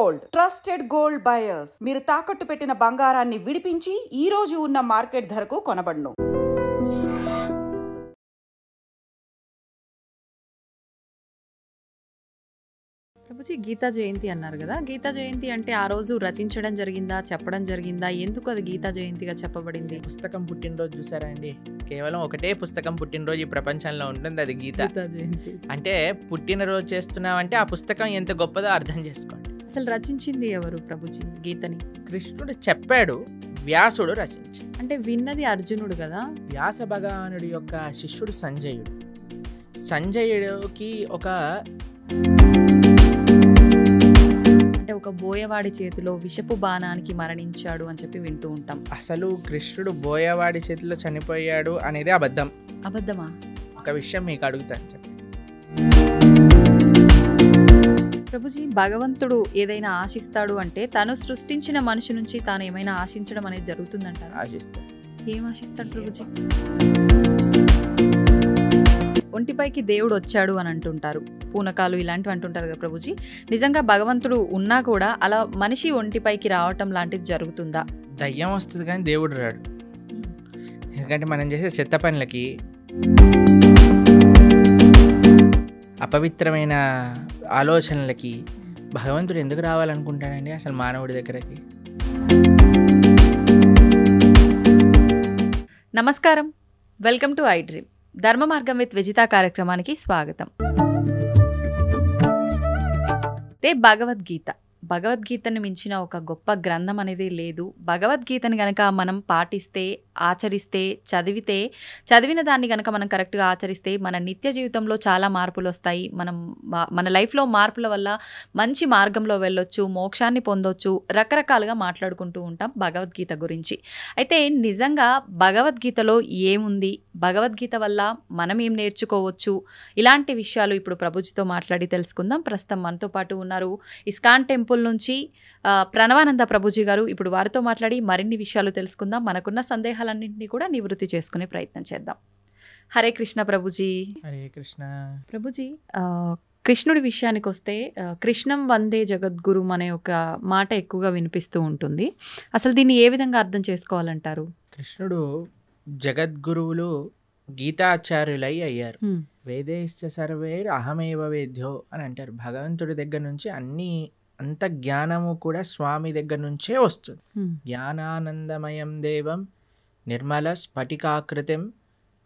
Gold, trusted gold buyers. మీరు తాకట్టు పెట్టిన బంగారాన్ని విడిపించి ఈ రోజు ఉన్న మార్కెట్ ధరకు కొనబడును. ప్రభుజీ, గీతా జయంతి అన్నారు కదా, గీతా జయంతి అంటే ఆ రోజు రచించడం జరిగిందా, చెప్పడం జరిగిందా, ఎందుకు అది గీతా జయంతిగా చెప్పబడింది? పుస్తకం పుట్టినరోజు చూసారా అండి? కేవలం ఒకటే పుస్తకం పుట్టినరోజు ఈ ప్రపంచంలో ఉంటుంది, అది గీతా జయంతి. అంటే పుట్టినరోజు చేస్తున్నామంటే ఆ పుస్తకం ఎంత గొప్పదో అర్థం చేసుకోండి. అసలు రచించింది ఎవరు ప్రభుజీ గీతని? కృష్ణుడు చెప్పాడు, వ్యాసుడు రచించాడు. అంటే విన్నది అర్జునుడు కదా. వ్యాస భగవానుడి యొక్క శిష్యుడు సంజయుడు. సంజయుడికి ఒక బోయవాడి చేతిలో విషపు బాణానికి మరణించాడు అని చెప్పి వింటూ ఉంటాం. అసలు కృష్ణుడు బోయవాడి చేతిలో చనిపోయాడు అనేది అబద్ధం. అబద్ధమా? ఒక విషయం మీకు అడుగుతాను చెప్పండి ప్రభుజీ, భగవంతుడు ఏదైనా ఆశిస్తాడు అంటే తను సృష్టించిన మనిషి నుంచి తాను ఏమైనా ఆశించడం అనేది జరుగుతుందంటారు? ఆశిస్తాడు. ఏం ఆశిస్తాడు ప్రభుజీ? ఒంటిపైకి దేవుడు వచ్చాడు అని అంటుంటారు, పూనకాలు ఇలాంటివి అంటుంటారు కదా ప్రభుజీ. నిజంగా భగవంతుడు ఉన్నా కూడా అలా మనిషి ఒంటిపైకి రావటం లాంటిది జరుగుతుందా? దయ్యం వస్తుంది కానీ దేవుడు రాడు. ఎందుకంటే మనం చేసే చెత్త పనులకి, అపవిత్రమైన ఆలోచనలకి భగవంతుడు ఎందుకు రావాలనుకుంటాడండి అసలు మానవుడి దగ్గరకి? నమస్కారం, వెల్కమ్ టు ఐ డ్రీమ్. ధర్మ మార్గం విత్ విజిత కార్యక్రమానికి స్వాగతం. భగవద్గీతను మించిన ఒక గొప్ప గ్రంథం అనేది లేదు. భగవద్గీతని గనక మనం పాటిస్తే, ఆచరిస్తే, చదివిన దాన్ని గనక మనం కరెక్ట్గా ఆచరిస్తే మన నిత్య జీవితంలో చాలా మార్పులు వస్తాయి. మన లైఫ్లో మార్పుల వల్ల మంచి మార్గంలో వెళ్ళొచ్చు, మోక్షాన్ని పొందొచ్చు. రకరకాలుగా మాట్లాడుకుంటూ ఉంటాం భగవద్గీత గురించి. అయితే నిజంగా భగవద్గీతలో ఏముంది, భగవద్గీత వల్ల మనం ఏం నేర్చుకోవచ్చు, ఇలాంటి విషయాలు ఇప్పుడు ప్రభుజీతో మాట్లాడి తెలుసుకుందాం. ప్రస్తుతం మనతో పాటు ఉన్నారు ఇస్కాన్ టెంపుల్ నుంచి ప్రణవానంద ప్రభుజీ గారు. ఇప్పుడు వారితో మాట్లాడి మరిన్ని విషయాలు తెలుసుకుందాం. మనకున్న సందేహాలన్నింటినీ కూడా నివృత్తి చేసుకునే ప్రయత్నం చేద్దాం. హరే కృష్ణ ప్రభుజీ. హరే కృష్ణ ప్రభుజీ, కృష్ణుడి విషయానికి వస్తే కృష్ణం వందే జగద్గురు అనే ఒక మాట ఎక్కువగా వినిపిస్తూ ఉంటుంది. అసలు దీన్ని ఏ విధంగా అర్థం చేసుకోవాలంటారు? కృష్ణుడు జగద్గురువులు గీతాచార్యులై అయ్యారు. వేదేశ్చ సర్వేర్ అహమేవ వేద్యో అని అంటారు. భగవంతుడి దగ్గర నుంచి అంత జ్ఞానము కూడా స్వామి దగ్గర నుంచే వస్తుంది. జ్ఞానానందమయం దేవం నిర్మల స్ఫటికాకృతిం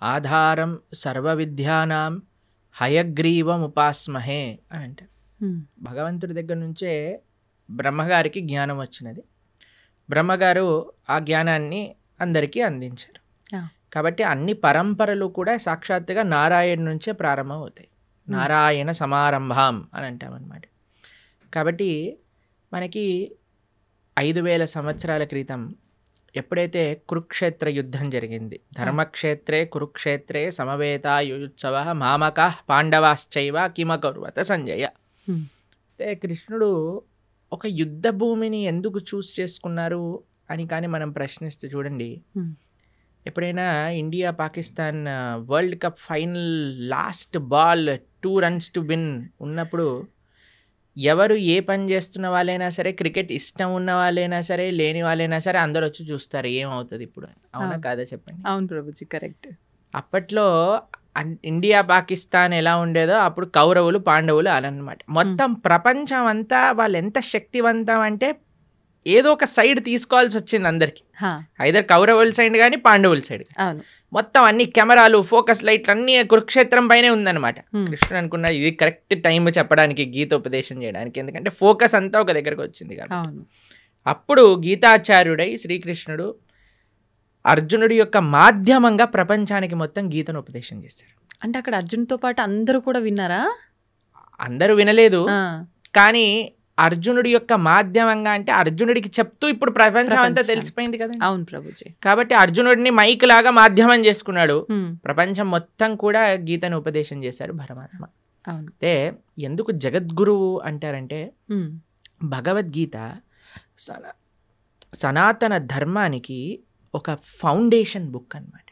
ఆధారం సర్వ విద్యానాం హయగ్రీవం ఉపాస్మహే అని అంటారు. భగవంతుడి దగ్గర నుంచే బ్రహ్మగారికి జ్ఞానం వచ్చినది. బ్రహ్మగారు ఆ జ్ఞానాన్ని అందరికీ అందించారు. కాబట్టి అన్ని పరంపరలు కూడా సాక్షాత్తుగా నారాయణ నుంచే ప్రారంభం అవుతాయి. నారాయణ సమారంభం అని అంటామన్నమాట. కాబట్టి మనకి 5000 సంవత్సరాల క్రితం ఎప్పుడైతే కురుక్షేత్ర యుద్ధం జరిగింది, ధర్మక్షేత్రే కురుక్షేత్రే సమవేతాయుత్సవ మామక పాండవాశ్చైవ కిమకర్వత సంజయ. అయితే కృష్ణుడు ఒక యుద్ధ భూమిని ఎందుకు చూస్ చేసుకున్నారు అని కానీ మనం ప్రశ్నిస్తే చూడండి, ఎప్పుడైనా India Pakistan world cup final last ball 2 runs to win ఉన్నప్పుడు ఎవరు ఏ పని చేస్తున్న వాళ్ళైనా సరే, క్రికెట్ ఇష్టం ఉన్న వాళ్ళైనా సరే, లేని వాళ్ళైనా సరే అందరూ వచ్చి చూస్తారు ఏమవుతుంది ఇప్పుడు. అవునా కాదా చెప్పండి? అవును ప్రభుజీ, కరెక్ట్. అప్పట్లో ఇండియా పాకిస్తాన్ ఎలా ఉండేదో అప్పుడు కౌరవులు పాండవులు అలన్నమాట. మొత్తం ప్రపంచం అంతా వాళ్ళు ఎంత శక్తివంతం అంటే ఏదో ఒక సైడ్ తీసుకోవాల్సి వచ్చింది అందరికి. ఐదర్ కౌరవుల సైడ్ కానీ పాండవుల సైడ్. మొత్తం అన్ని కెమెరాలు, ఫోకస్ లైట్లు అన్ని కురుక్షేత్రం పైనే ఉందన్నమాట. కృష్ణుడు అనుకున్నాడు ఇది కరెక్ట్ టైం చెప్పడానికి, గీత ఉపదేశం చేయడానికి, ఎందుకంటే ఫోకస్ అంతా ఒక దగ్గరకు వచ్చింది కదా. అప్పుడు గీతాచార్యుడై శ్రీకృష్ణుడు అర్జునుడి యొక్క మాధ్యమంగా ప్రపంచానికి మొత్తం గీతను ఉపదేశం చేశారు. అంటే అక్కడ అర్జునుడితో పాటు అందరూ కూడా విన్నారా? అందరూ వినలేదు, కానీ అర్జునుడి యొక్క మాధ్యమంగా, అంటే అర్జునుడికి చెప్తూ ఇప్పుడు ప్రపంచం అంతా తెలిసిపోయింది కదా. అవును ప్రభుజీ. కాబట్టి అర్జునుడిని మైక్ లాగా మాధ్యమం చేసుకున్నాడు. ప్రపంచం మొత్తం కూడా గీతను ఉపదేశం చేశాడు పరమాత్మ. అయితే ఎందుకు జగద్గురువు అంటారంటే భగవద్గీత సనాతన ధర్మానికి ఒక ఫౌండేషన్ బుక్ అన్నమాట.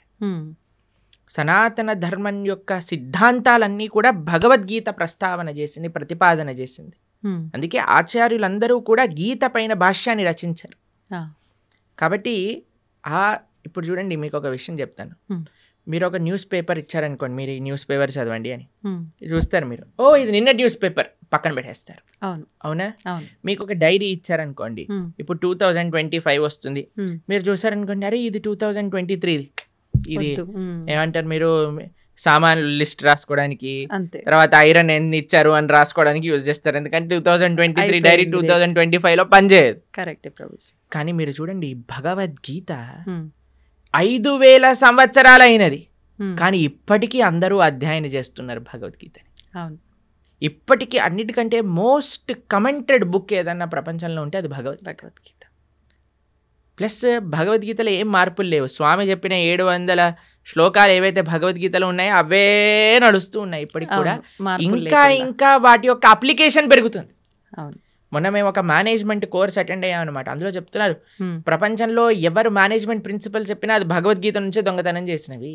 సనాతన ధర్మం యొక్క సిద్ధాంతాలన్నీ కూడా భగవద్గీత ప్రస్తావన చేసింది, ప్రతిపాదన చేసింది. అందుకే ఆచార్యులందరూ కూడా గీత పైన భాష్యాన్ని రచించారు. కాబట్టి ఇప్పుడు చూడండి, మీకు ఒక విషయం చెప్తాను. మీరు ఒక న్యూస్ పేపర్ ఇచ్చారనుకోండి, మీరు ఈ న్యూస్ పేపర్ చదవండి అని చూస్తారు. మీరు ఇది నిన్న న్యూస్ పేపర్ పక్కన పెట్టేస్తారు. అవునా? మీకు ఒక డైరీ ఇచ్చారనుకోండి, ఇప్పుడు 2025 వస్తుంది, మీరు చూసారనుకోండి, అరే ఇది 2023, ఇది ఏమంటారు, మీరు సామాన్లు లిస్ట్ రాసుకోవడానికి, తర్వాత ఐరన్ ఎన్ని ఇచ్చారు అని రాసుకోవడానికి యూజ్ చేస్తారు. ఎందుకంటే 2023 డైరీ 2025 లో పనిచేయదు. కానీ మీరు చూడండి, భగవద్గీత 5000 సంవత్సరాలు అయినది, కానీ ఇప్పటికీ అందరూ అధ్యయనం చేస్తున్నారు భగవద్గీతని. ఇప్పటికీ అన్నిటికంటే మోస్ట్ కమెంటెడ్ బుక్ ఏదన్నా ప్రపంచంలో ఉంటే అది భగవద్గీత. ప్లస్ భగవద్గీతలో ఏం మార్పులు లేవు. స్వామి చెప్పిన 700 శ్లోకాలు ఏవైతే భగవద్గీతలో ఉన్నాయో అవే నడుస్తూ ఉన్నాయి ఇప్పటికి కూడా. ఇంకా వాటి యొక్క అప్లికేషన్ పెరుగుతుంది. మొన్న మేము ఒక మేనేజ్మెంట్ కోర్స్ అటెండ్ అయ్యాం అనమాట. అందులో చెప్తున్నారు, ప్రపంచంలో ఎవరు మేనేజ్మెంట్ ప్రిన్సిపల్ చెప్పినా అది భగవద్గీత నుంచే దొంగతనం చేసినవి.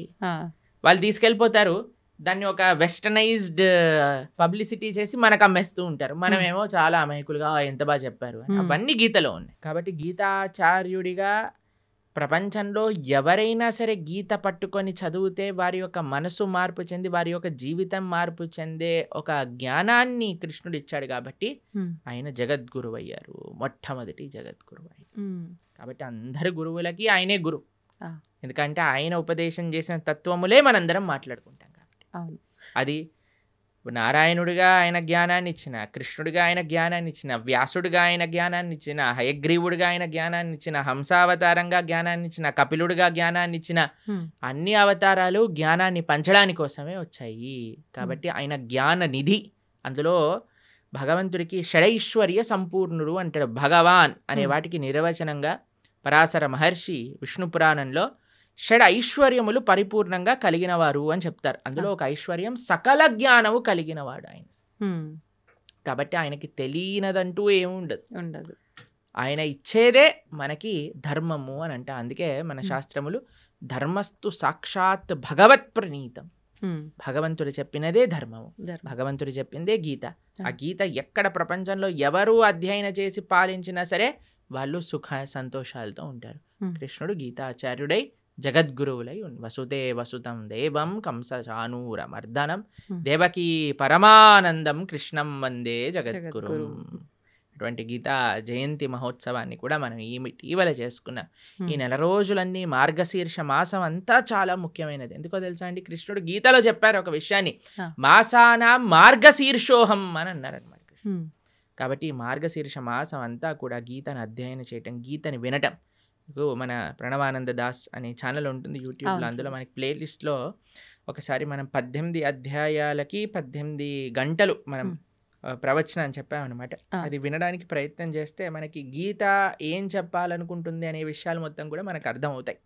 వాళ్ళు తీసుకెళ్ళిపోతారు, దాన్ని ఒక వెస్టర్నైజ్డ్ పబ్లిసిటీ చేసి మనకు అమ్మేస్తూ ఉంటారు. మనమేమో చాలా అమాయకులుగా ఎంత బాగా చెప్పారు. అవన్నీ గీతలో ఉన్నాయి. కాబట్టి గీతాచార్యుడిగా ప్రపంచంలో ఎవరైనా సరే గీత పట్టుకొని చదివితే వారి యొక్క మనసు మార్పు చెంది, వారి యొక్క జీవితం మార్పు చెందే ఒక జ్ఞానాన్ని కృష్ణుడు ఇచ్చాడు. కాబట్టి ఆయన జగద్గురువు అయ్యారు, మొట్టమొదటి జగద్గురువు అయ్యారు. కాబట్టి అందరు గురువులకి ఆయనే గురువు. ఎందుకంటే ఆయన ఉపదేశం చేసిన తత్వములే మనందరం మాట్లాడుకుంటాం. కాబట్టి అది నారాయణుడిగా ఆయన జ్ఞానాన్ని ఇచ్చిన, కృష్ణుడిగా ఆయన జ్ఞానాన్ని ఇచ్చిన, వ్యాసుడిగా ఆయన జ్ఞానాన్ని ఇచ్చిన, హయగ్రీవుడిగా ఆయన జ్ఞానాన్ని ఇచ్చిన, హంసావతారంగా జ్ఞానాన్ని ఇచ్చిన, కపిలుడిగా జ్ఞానాన్ని ఇచ్చిన, అన్ని అవతారాలు జ్ఞానాన్ని పంచడానికి కోసమే వచ్చాయి. కాబట్టి ఆయన జ్ఞాన నిధి. అందులో భగవంతుడికి షడైశ్వర్య సంపూర్ణుడు అంటాడు. భగవాన్ అనే వాటికి నిర్వచనంగా పరాశర మహర్షి విష్ణు పురాణంలో షడ్ ఐశ్వర్యములు పరిపూర్ణంగా కలిగినవారు అని చెప్తారు. అందులో ఒక ఐశ్వర్యం సకల జ్ఞానము కలిగినవాడు ఆయన. కాబట్టి ఆయనకి తెలియనదంటూ ఏముండదు. ఆయన ఇచ్చేదే మనకి ధర్మము అని అంట. అందుకే మన శాస్త్రములు ధర్మస్తు సాక్షాత్ భగవత్ ప్రణీతం. భగవంతుడు చెప్పినదే ధర్మము, భగవంతుడు చెప్పిందే గీత. ఆ గీత ఎక్కడ ప్రపంచంలో ఎవరు అధ్యయనం చేసి పాలించినా సరే వాళ్ళు సుఖ సంతోషాలతో ఉంటారు. కృష్ణుడు గీతాచార్యుడై జగద్గురువులై వసుదే వసుతం దేవం కంస చానూర మర్దనం దేవకీ పరమానందం కృష్ణం వందే జగద్గురు. అటువంటి గీతా జయంతి మహోత్సవాన్ని కూడా మనం ఇటీవల చేసుకున్నాం. ఈ నెల రోజులన్నీ మార్గశీర్ష మాసం అంతా చాలా ముఖ్యమైనది. ఎందుకో తెలుసా అండి, కృష్ణుడు గీతలో చెప్పారు ఒక విషయాన్ని, మాసానాం మార్గశీర్షోహం అని అన్నారనమాట. కాబట్టి ఈ మార్గశీర్ష మాసం అంతా కూడా గీతను అధ్యయనం చేయటం, గీతని వినటం. మన ప్రణవానంద దాస్ అనే ఛానల్ ఉంటుంది యూట్యూబ్లో, అందులో మనకి ప్లేలిస్ట్లో ఒకసారి మనం 18 అధ్యాయాలకి 18 గంటలు మనం ప్రవచనం అని చెప్పామన్నమాట. అది వినడానికి ప్రయత్నం చేస్తే మనకి గీత ఏం చెప్పాలనుకుంటుంది అనే విషయాలు మొత్తం కూడా మనకు అర్థం అవుతాయి.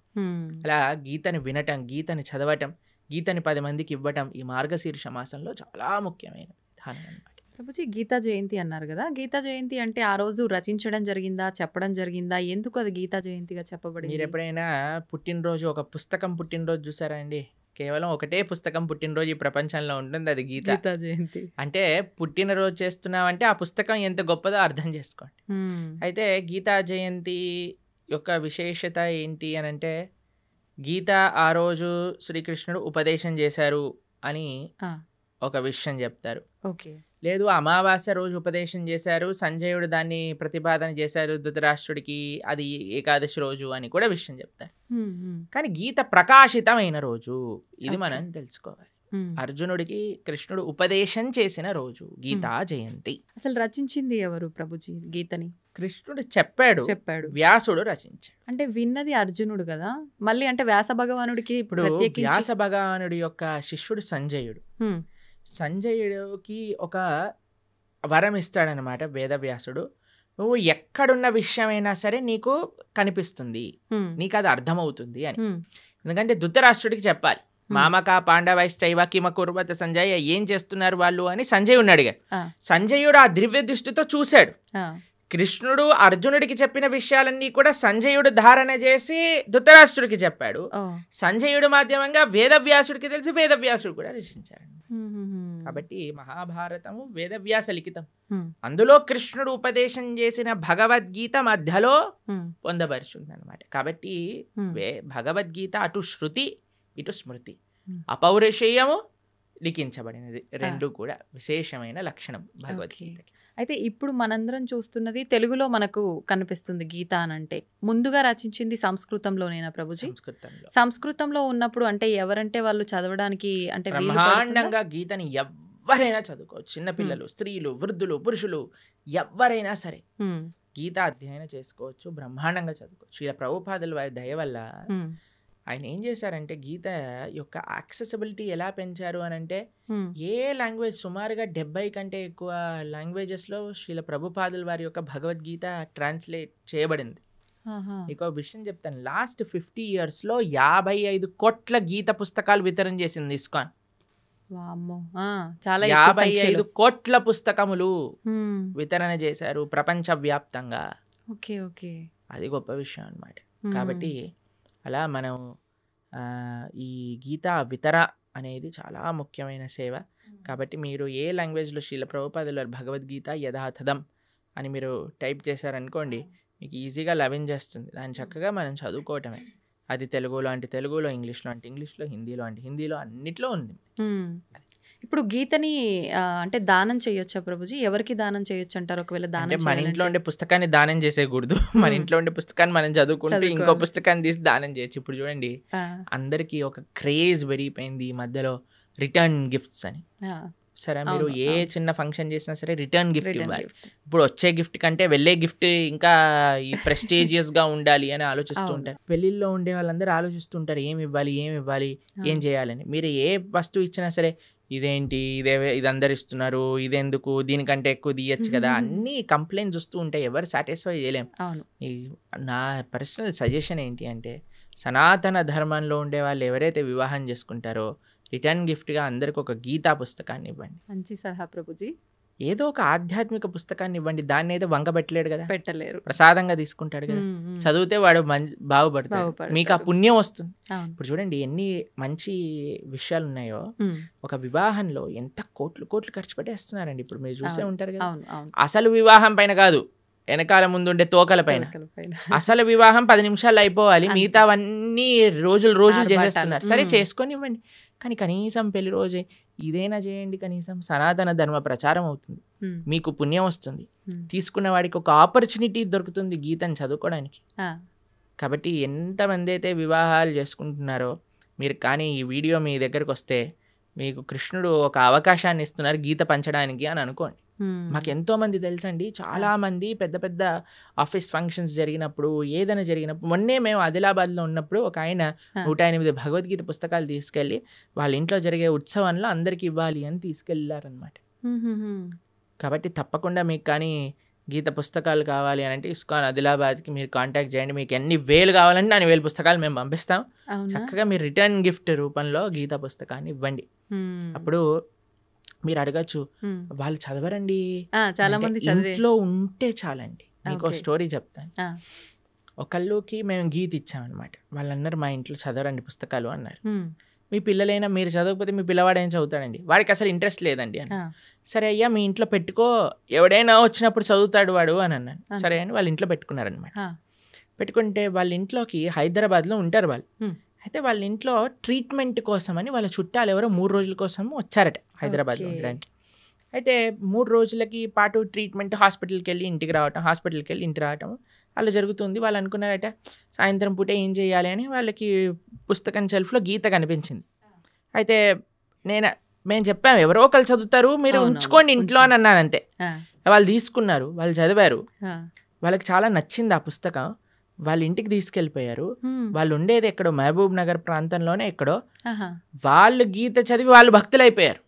అలా గీతని వినటం, గీతని చదవటం, గీతని 10 మందికి ఇవ్వటం ఈ మార్గశీర్ష మాసంలో చాలా ముఖ్యమైన విధానం అన్నమాట. ప్రభుజీ, గీతా జయంతి అన్నారు కదా, గీతా జయంతి అంటే ఆ రోజు రచించడం జరిగిందా, చెప్పడం జరిగిందా, ఎందుకు అది గీతా జయంతిగా చెప్పబడింది? మీరు ఎప్పుడైనా పుట్టినరోజు, ఒక పుస్తకం పుట్టినరోజు చూసారా అండి? కేవలం ఒకటే పుస్తకం పుట్టినరోజు ఈ ప్రపంచంలో ఉంటుంది, అది గీతా జయంతి. అంటే పుట్టినరోజు చేస్తున్నామంటే ఆ పుస్తకం ఎంత గొప్పదో అర్థం చేసుకోండి. అయితే గీతా జయంతి యొక్క విశేషత ఏంటి అని అంటే, గీత ఆ రోజు శ్రీకృష్ణుడు ఉపదేశం చేశారు అని ఒక విషయం చెప్తారు. లేదు, అమావాస్య రోజు ఉపదేశం చేశారు, సంజయుడు దాన్ని ప్రతిపాదన చేశారు ధృతరాష్ట్రుడికి, అది ఏకాదశి రోజు అని కూడా విషయం చెప్తారు. కానీ గీత ప్రకాశితమైన రోజు ఇది మనం తెలుసుకోవాలి. అర్జునుడికి కృష్ణుడు ఉపదేశం చేసిన రోజు గీతా జయంతి. అసలు రచించింది ఎవరు ప్రభుజీ గీతని? కృష్ణుడు చెప్పాడు, వ్యాసుడు రచించాడు. అంటే విన్నది అర్జునుడు కదా, మళ్ళీ అంటే వ్యాస భగవానుడికి ఇప్పుడు వ్యాస భగవానుడి యొక్క శిష్యుడు సంజయుడు. సంజయుడికి ఒక వరం ఇస్తాడనమాట వేదవ్యాసుడు. నువ్వు ఎక్కడున్న విషయమైనా సరే నీకు కనిపిస్తుంది, నీకు అది అర్థమవుతుంది అని. ఎందుకంటే ధృతరాష్ట్రుడికి చెప్పాలి, మామక పాండవైశ్చైవ కిమ కుర్వత సంజయ్, ఏం చేస్తున్నారు వాళ్ళు అని సంజయుడిని అడిగారు. సంజయుడు ఆ దివ్య దృష్టితో చూశాడు, కృష్ణుడు అర్జునుడికి చెప్పిన విషయాలన్నీ కూడా సంజయుడు ధారణ చేసి ధృతరాష్ట్రుడికి చెప్పాడు. సంజయుడు మాధ్యమంగా వేదవ్యాసుడికి తెలిసి వేదవ్యాసుడు కూడా రచించాడు. కాబట్టి మహాభారతము వేదవ్యాస లిఖితం. అందులో కృష్ణుడు ఉపదేశం చేసిన భగవద్గీత మధ్యలో పొందపరుచుంది అనమాట. కాబట్టి భగవద్గీత అటు శృతి ఇటు స్మృతి, అపౌరుషేయము లిఖించబడినది. రెండు కూడా విశేషమైన లక్షణం భగవద్గీతకి. అయితే ఇప్పుడు మనందరం చూస్తున్నది తెలుగులో మనకు కనిపిస్తుంది గీత అని అంటే. ముందుగా రచించింది సంస్కృతంలోనేనా ప్రభుజీ? సంస్కృతంలో ఉన్నప్పుడు అంటే ఎవరంటే వాళ్ళు చదవడానికి అంటే బ్రహ్మాండంగా గీతని ఎవరైనా చదువుకోవచ్చు. చిన్నపిల్లలు, స్త్రీలు, వృద్ధులు, పురుషులు ఎవరైనా సరే గీత అధ్యయనం చేసుకోవచ్చు, బ్రహ్మాండంగా చదువుకోవచ్చు. ఇలా ప్రభుపాదుల వారి దయ వల్ల ఆయన ఏం చేశారంటే గీత యొక్క యాక్సెసిబిలిటీ ఎలా పెంచారు అని అంటే, ఏ లాంగ్వేజ్ సుమారుగా 70 కంటే ఎక్కువ లాంగ్వేజెస్లో శ్రీల ప్రభుపాదుల వారి యొక్క భగవద్గీత ట్రాన్స్లేట్ చేయబడింది. మీకు విషయం చెప్తాను, లాస్ట్ 50 yearsలో 55 కోట్ల గీత పుస్తకాలు వితరణ చేసింది ఇస్కాన్. 55 కోట్ల పుస్తకములు వితరణ చేశారు ప్రపంచవ్యాప్తంగా. అది గొప్ప విషయం అన్నమాట. కాబట్టి అలా మనం ఈ గీత వితర అనేది చాలా ముఖ్యమైన సేవ. కాబట్టి మీరు ఏ లాంగ్వేజ్లో శ్రీల ప్రభుపాదుల భగవద్గీత యథాతథం అని మీరు టైప్ చేశారనుకోండి, మీకు ఈజీగా లభించేస్తుంది. దాన్ని చక్కగా మనం చదువుకోవటమే. అది తెలుగులో అంటే తెలుగులో, ఇంగ్లీష్లో అంటే ఇంగ్లీష్లో, హిందీలో అంటే హిందీలో, అన్నిట్లో ఉంది. ఇప్పుడు గీతని అంటే దానం చేయొచ్చా ప్రభుజీ? ఎవరికి దానం చేయొచ్చు అంటారు? ఒకవేళ దానం మన ఇంట్లో ఉండే పుస్తకాన్ని దానం చేసేయకూడదు. మన ఇంట్లో ఉండే పుస్తకాన్ని మనం చదువుకుంటూ ఇంకో పుస్తకాన్ని తీసి దానం చేయొచ్చు. ఇప్పుడు చూడండి, అందరికి ఒక క్రేజ్ పెరిగిపోయింది ఈ మధ్యలో రిటర్న్ గిఫ్ట్స్ అని. సరే, మీరు ఏ చిన్న ఫంక్షన్ చేసినా సరే రిటర్న్ గిఫ్ట్ ఇవ్వాలి. ఇప్పుడు వచ్చే గిఫ్ట్ కంటే వెళ్ళే గిఫ్ట్ ఇంకా ఈ ప్రెస్టీజియస్ గా ఉండాలి అని ఆలోచిస్తూ ఉంటారు. పెళ్లిల్లో ఉండే వాళ్ళందరూ ఆలోచిస్తుంటారు ఏమి ఇవ్వాలి, ఏం చేయాలని. మీరు ఏ వస్తువు ఇచ్చినా సరే ఇదేంటి, ఇది అందరు ఇస్తున్నారు, ఇదెందుకు, దీనికంటే ఎక్కువ తీయచ్చు కదా, అన్ని కంప్లైంట్స్ వస్తూ ఉంటాయి. ఎవరు సాటిస్ఫై చేయలేం. నా పర్సనల్ సజెషన్ ఏంటి అంటే, సనాతన ధర్మంలో ఉండే వాళ్ళు ఎవరైతే వివాహం చేసుకుంటారో రిటర్న్ గిఫ్ట్గా అందరికి ఒక గీతా పుస్తకాన్ని ఇవ్వండి. మంచి సలహా ప్రభుజీ. ఏదో ఒక ఆధ్యాత్మిక పుస్తకాన్ని ఇవ్వండి. దాన్ని అయితే వంగబెట్టలేడు కదా, పెట్టలేరు, ప్రసాదంగా తీసుకుంటాడు కదా. చదివితే వాడు బాగుపడతాడు, మీకు ఆ పుణ్యం వస్తుంది. ఇప్పుడు చూడండి ఎన్ని మంచి విషయాలు ఉన్నాయో. ఒక వివాహంలో ఎంత కోట్లు ఖర్చు పెట్టేస్తున్నారండి. ఇప్పుడు మీరు చూసే ఉంటారు కదా. అసలు వివాహం పైన కాదు, వెనకాల ముందుండే తోకల పైన. అసలు వివాహం 10 నిమిషాలు అయిపోవాలి, మిగతావన్నీ రోజులు చేసేస్తున్నారు. సరే చేసుకొని ఇవ్వండి, కానీ కనీసం పెళ్లి రోజే ఇదైనా చేయండి. కనీసం సనాతన ధర్మ ప్రచారం అవుతుంది, మీకు పుణ్యం వస్తుంది, తీసుకున్న వాడికి ఒక ఆపర్చునిటీ దొరుకుతుంది గీతను చదువుకోవడానికి. కాబట్టి ఎంతమంది అయితే వివాహాలు చేసుకుంటున్నారో మీరు, కానీ ఈ వీడియో మీ దగ్గరకు వస్తే మీకు కృష్ణుడు ఒక అవకాశాన్ని ఇస్తున్నారు గీత పంచడానికి అని అనుకోండి. మాకు ఎంతో మంది తెలుసండి, చాలా మంది పెద్ద పెద్ద ఆఫీస్ ఫంక్షన్స్ జరిగినప్పుడు, ఏదైనా జరిగినప్పుడు, మొన్నే మేము ఆదిలాబాద్లో ఉన్నప్పుడు ఒక ఆయన 108 భగవద్గీత పుస్తకాలు తీసుకెళ్ళి వాళ్ళ ఇంట్లో జరిగే ఉత్సవంలో అందరికి ఇవ్వాలి అని తీసుకెళ్ళారనమాట. కాబట్టి తప్పకుండా మీకు కానీ గీత పుస్తకాలు కావాలి అని అంటే ఇస్కాన్ ఆదిలాబాద్కి మీరు కాంటాక్ట్ చేయండి. మీకు ఎన్ని వేలు కావాలంటే అన్ని 1000 పుస్తకాలు మేము పంపిస్తాం. చక్కగా మీరు రిటర్న్ గిఫ్ట్ రూపంలో గీత పుస్తకాన్ని ఇవ్వండి. అప్పుడు మీరు అడగచ్చు, వాళ్ళు చదవరండి, చాలా మంది ఇంట్లో ఉంటే చాలండి. మీకు ఒక స్టోరీ చెప్తాను. ఒకళ్ళకి మేము గీత ఇచ్చామన్నమాట. వాళ్ళు అన్నారు మా ఇంట్లో చదవరండి పుస్తకాలు అన్నారు. మీ పిల్లలైనా మీరు చదవకపోతే మీ పిల్లవాడు ఏం చదువుతాడండి, వాడికి అసలు ఇంట్రెస్ట్ లేదండి అని. సరే అయ్యా మీ ఇంట్లో పెట్టుకో, ఎవడైనా వచ్చినప్పుడు చదువుతాడు వాడు అని అన్నాను. సరే అని వాళ్ళ ఇంట్లో పెట్టుకున్నారనమాట. పెట్టుకుంటే వాళ్ళ ఇంట్లోకి హైదరాబాద్లో ఉంటారు వాళ్ళు. అయితే వాళ్ళ ఇంట్లో ట్రీట్మెంట్ కోసం అని వాళ్ళ చుట్టాలు ఎవరో 3 రోజుల కోసం వచ్చారట హైదరాబాద్లో ఉండడానికి. అయితే 3 రోజులకి పాటు ట్రీట్మెంట్, హాస్పిటల్కి వెళ్ళి ఇంటికి రావటం అలా జరుగుతుంది. వాళ్ళు అనుకున్నారట సాయంత్రం పూట ఏం చేయాలి అని. వాళ్ళకి పుస్తకం షెల్ఫ్లో గీత కనిపించింది. అయితే మేము చెప్పాము ఎవరో ఒకరు చదువుతారు, మీరు ఉంచుకోండి ఇంట్లో అని అన్నాను. అంతే. వాళ్ళు తీసుకున్నారు, వాళ్ళు చదివారు, వాళ్ళకి చాలా నచ్చింది ఆ పుస్తకం. వాళ్ళ ఇంటికి తీసుకెళ్ళిపోయారు. వాళ్ళు ఉండేది ఎక్కడో మహబూబ్ నగర్ ప్రాంతంలోనే ఎక్కడో. వాళ్ళు గీత చదివి వాళ్ళు భక్తులు అయిపోయారు.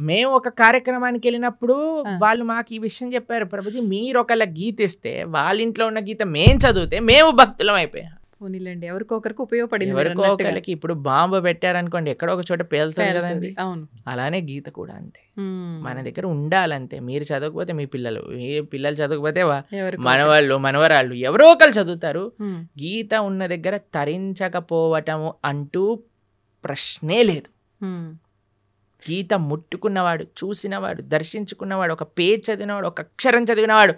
మేము ఒక కార్యక్రమానికి వెళ్ళినప్పుడు వాళ్ళు మాకు ఈ విషయం చెప్పారు, ప్రభుజీ మీరు ఒకళ్ళ గీత ఇస్తే వాళ్ళ ఇంట్లో ఉన్న గీత మేము చదివితే మేము భక్తులం అయిపోయాం. పోనీలేండి, ఎవరికొకరికి ఉపయోగపడింది ఎవరికో మీరన్నట్టుగా. ఒకరికి ఇప్పుడు బాంబు పెట్టారనుకోండి ఎక్కడో ఒక చోట పేలుతుంది పేలుతుంది. కదండి. అవును. అలానే గీత కూడా అంతే, మ్మ్. మన దగ్గర ఉండాలంతే. మీరు చదవకపోతే మీ పిల్లలు, ఏ పిల్లలు చదవకపోతే ఎవరికో మనవాళ్ళు మనవరాళ్ళు ఎవరో ఒకరు చదువుతారు. మ్మ్. గీత ఉన్న దగ్గర తరించకపోవటము అంటూ ప్రశ్నే లేదు. మ్మ్. గీత ముట్టుకున్నవాడు, చూసినవాడు, దర్శించుకున్నవాడు, ఒక పేజ్ చదివినవాడు, ఒక అక్షరం చదివినవాడు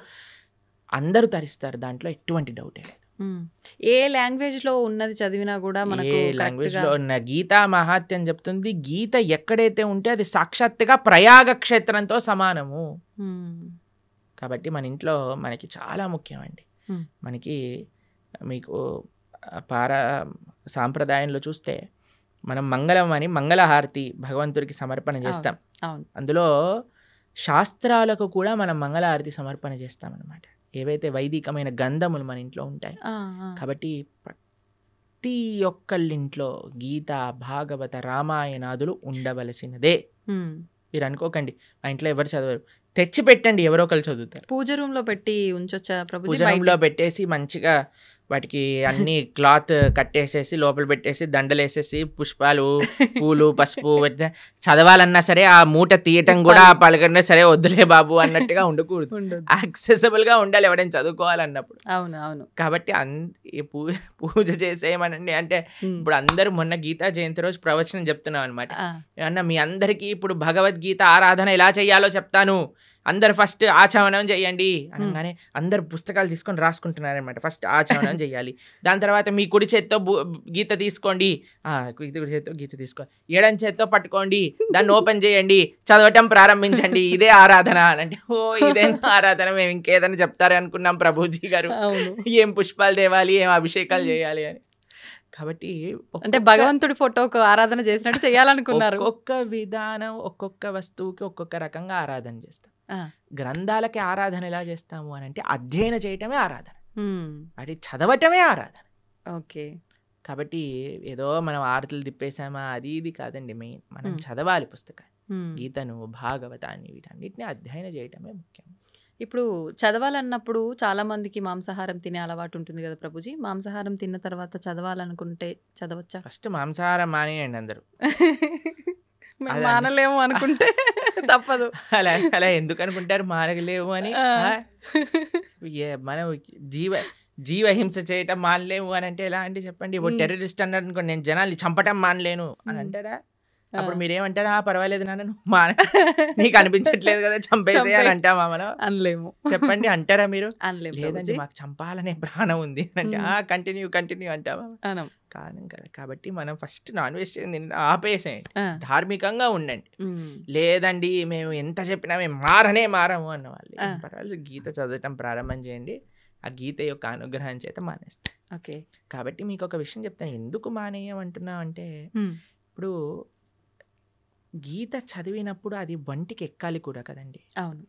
అందరూ తరిస్తారు, దాంట్లో ఎటువంటి డౌటే లేదు. మ్మ్. ఏ లాంగ్వేజ్ లో ఉన్నది చదివినా కూడా మనకు ఏ correct లాంగ్వేజ్ గా- లో ఉన్న గీతా మహాత్యం చెప్తుంది. గీత ఎక్కడైతే ఉంటే అది సాక్షాత్తుగా ప్రయాగ క్షేత్రంతో సమానము. మ్మ్. కాబట్టి మన ఇంట్లో మనకి చాలా ముఖ్యమండి. Hmm. మనకి మీకు సాంప్రదాయంలో చూస్తే మనం మంగళం అని మంగళహారతి భగవంతుడికి సమర్పణ చేస్తాం. అవును. అందులో శాస్త్రాలకు కూడా మనం మంగళహారతి సమర్పణ చేస్తాం అన్నమాట. ఏవైతే వైదికమైన గంధములు మన ఇంట్లో ఉంటాయి. ఆ, ఆ. కాబట్టి ప్రతి ఒక్కళ్ళింట్లో గీత, భాగవత, రామాయణాదులు ఉండవలసినదే. మ్మ్. మీరు అనుకోకండి మా ఇంట్లో ఎవరు చదవరు, తెచ్చి పెట్టండి, ఎవరో ఒకరు చదువుతారు. పూజ రూమ్ లో పెట్టి ఉంచొచ్చా ప్రభుజీ? పూజ రూమ్లో పెట్టేసి మంచిగా వాటికి అన్ని క్లాత్ కట్టేసేసి లోపల పెట్టేసి దండలేసేసి పుష్పాలు, పూలు, పసుపు చదవాలన్నా సరే ఆ మూట తీయటం కూడా పలకన్నా సరే వద్దులే బాబు అన్నట్టుగా ఉండకూడదు. ఉండదు. యాక్సెసిబుల్ గా ఉండాలి ఎవరైనా చదువుకోవాలన్నప్పుడు. అవును, అవును. కాబట్టి పూజ చేసేయమనండి అంటే మ్మ్. ఇప్పుడు అందరూ మొన్న గీతా జయంతి రోజు ప్రవచనం చెప్తున్నాం అనమాట. ఆ, అన్న మీ అందరికీ ఇప్పుడు భగవద్గీత ఆరాధన ఎలా చేయాలో చెప్తాను, అందరు ఫస్ట్ ఆచమనం చేయండి అనగానే అందరు పుస్తకాలు తీసుకొని రాసుకుంటున్నారు అనమాట. ఫస్ట్ ఆచమనం చేయాలి, దాని తర్వాత మీ కుడి చేత్తో గీత తీసుకోండి, కుడి చేత్తో గీత తీసుకో, ఎడం చేత్తో పట్టుకోండి, దాన్ని ఓపెన్ చేయండి, చదవటం ప్రారంభించండి, ఇదే ఆరాధన అంటే ఓ ఇదేనా ఆరాధన, మేము ఇంకేదైనా చెప్తారే అనుకున్నాం ప్రభుజీ గారు, అవును. ఏం పుష్పాలు తేవాలి, ఏం అభిషేకాలు చేయాలి అని. కాబట్టి అంటే భగవంతుడి ఫోటోకు ఆరాధన చేసినట్టు చేయాలనుకున్నారు. ఒక్కొక్క విధానం ఒక్కొక్క వస్తువుకి ఒక్కొక్క రకంగా ఆరాధన చేస్తాం. ఆ. గ్రంథాలకి ఆరాధన ఎలా చేస్తాము అని అంటే అధ్యయనం చేయటమే ఆరాధన, మ్మ్. అది చదవటమే ఆరాధన. ఓకే. కాబట్టి ఏదో మనం ఆరతులు తిప్పేసామా అది ఇది కాదండి. మెయిన్ మనం మ్మ్. చదవాలి పుస్తకాన్ని, మ్మ్. గీతను, భాగవతాన్ని, వీటన్నిటిని అధ్యయనం చేయటమే ముఖ్యం. ఇప్పుడు చదవాలన్నప్పుడు చాలా మందికి మాంసాహారం తినే అలవాటు ఉంటుంది కదా ప్రభుజీ. మాంసాహారం తిన్న తర్వాత చదవాలనుకుంటే చదవచ్చా? ఫస్ట్ మాంసాహారం మానేయండి అందరూ. మేము అదే మానలేము అనుకుంటే తప్పదు. అలా అలా ఎందుకు అనుకుంటారు మానలేము అని? ఆ. మనం జీవహింస చేయటం మానలేము అని అంటే ఎలా అండి చెప్పండి. ఇప్పుడు టెర్రరిస్ట్ అన్నాడు అనుకోండి, నేను జనాల్ని చంపటం మానలేను అని అంటారా? అప్పుడు మీరేమంటారా? పర్వాలేదు నాన్న, నువ్వు నీకు అనిపించట్లేదు కదా చంపేసే అని అంటామా మనం? అనలేము. చెప్పండి, అంటారా మీరు? అనలేము లేదండి ప్రభుజీ. మాకు చంపాలనే ప్రాణం ఉంది అంటే కంటిన్యూ అంటామా? అనం. కాను కదా. కాబట్టి మనం ఫస్ట్ నాన్ వెజిటేరియన్ ఆపేసేయండి, ఆ. ధార్మికంగా ఉండండి. మ్మ్. లేదండి మేము ఎంత చెప్పినా మేము మారము అన్న వాళ్ళు పర్వాలేదు, గీత చదవటం ప్రారంభం చేయండి, ఆ గీత యొక్క అనుగ్రహం చేత మానేస్తాం. ఓకే. కాబట్టి మీకు ఒక విషయం చెప్తాను, ఎందుకు మానేయమంటున్నాం అంటే మ్మ్. ఇప్పుడు గీత చదివినప్పుడు అది వంటికి ఎక్కాలి కూడా కదండి. అవును.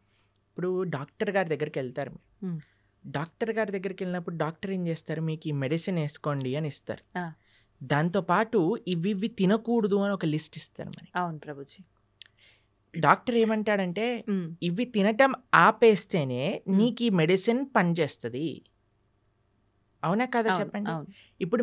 ఇప్పుడు డాక్టర్ గారి దగ్గరికి వెళ్తారు మీరు, మ్మ్. డాక్టర్ గారి దగ్గరికి వెళ్ళినప్పుడు డాక్టర్ ఏం చేస్తారు, మీకు ఈ మెడిసిన్ వేసుకోండి అని ఇస్తారు. ఆ. దాంతోపాటు ఇవి తినకూడదు అని ఒక లిస్ట్ ఇస్తారు మరి. అవును ప్రభుజీ. డాక్టర్ ఏమంటాడంటే మ్మ్. ఇవి తినటం ఆపేస్తేనే నీకు ఈ మెడిసిన్ పనిచేస్తుంది. అవునా కదా అవును, చెప్పండి. అవును. ఇప్పుడు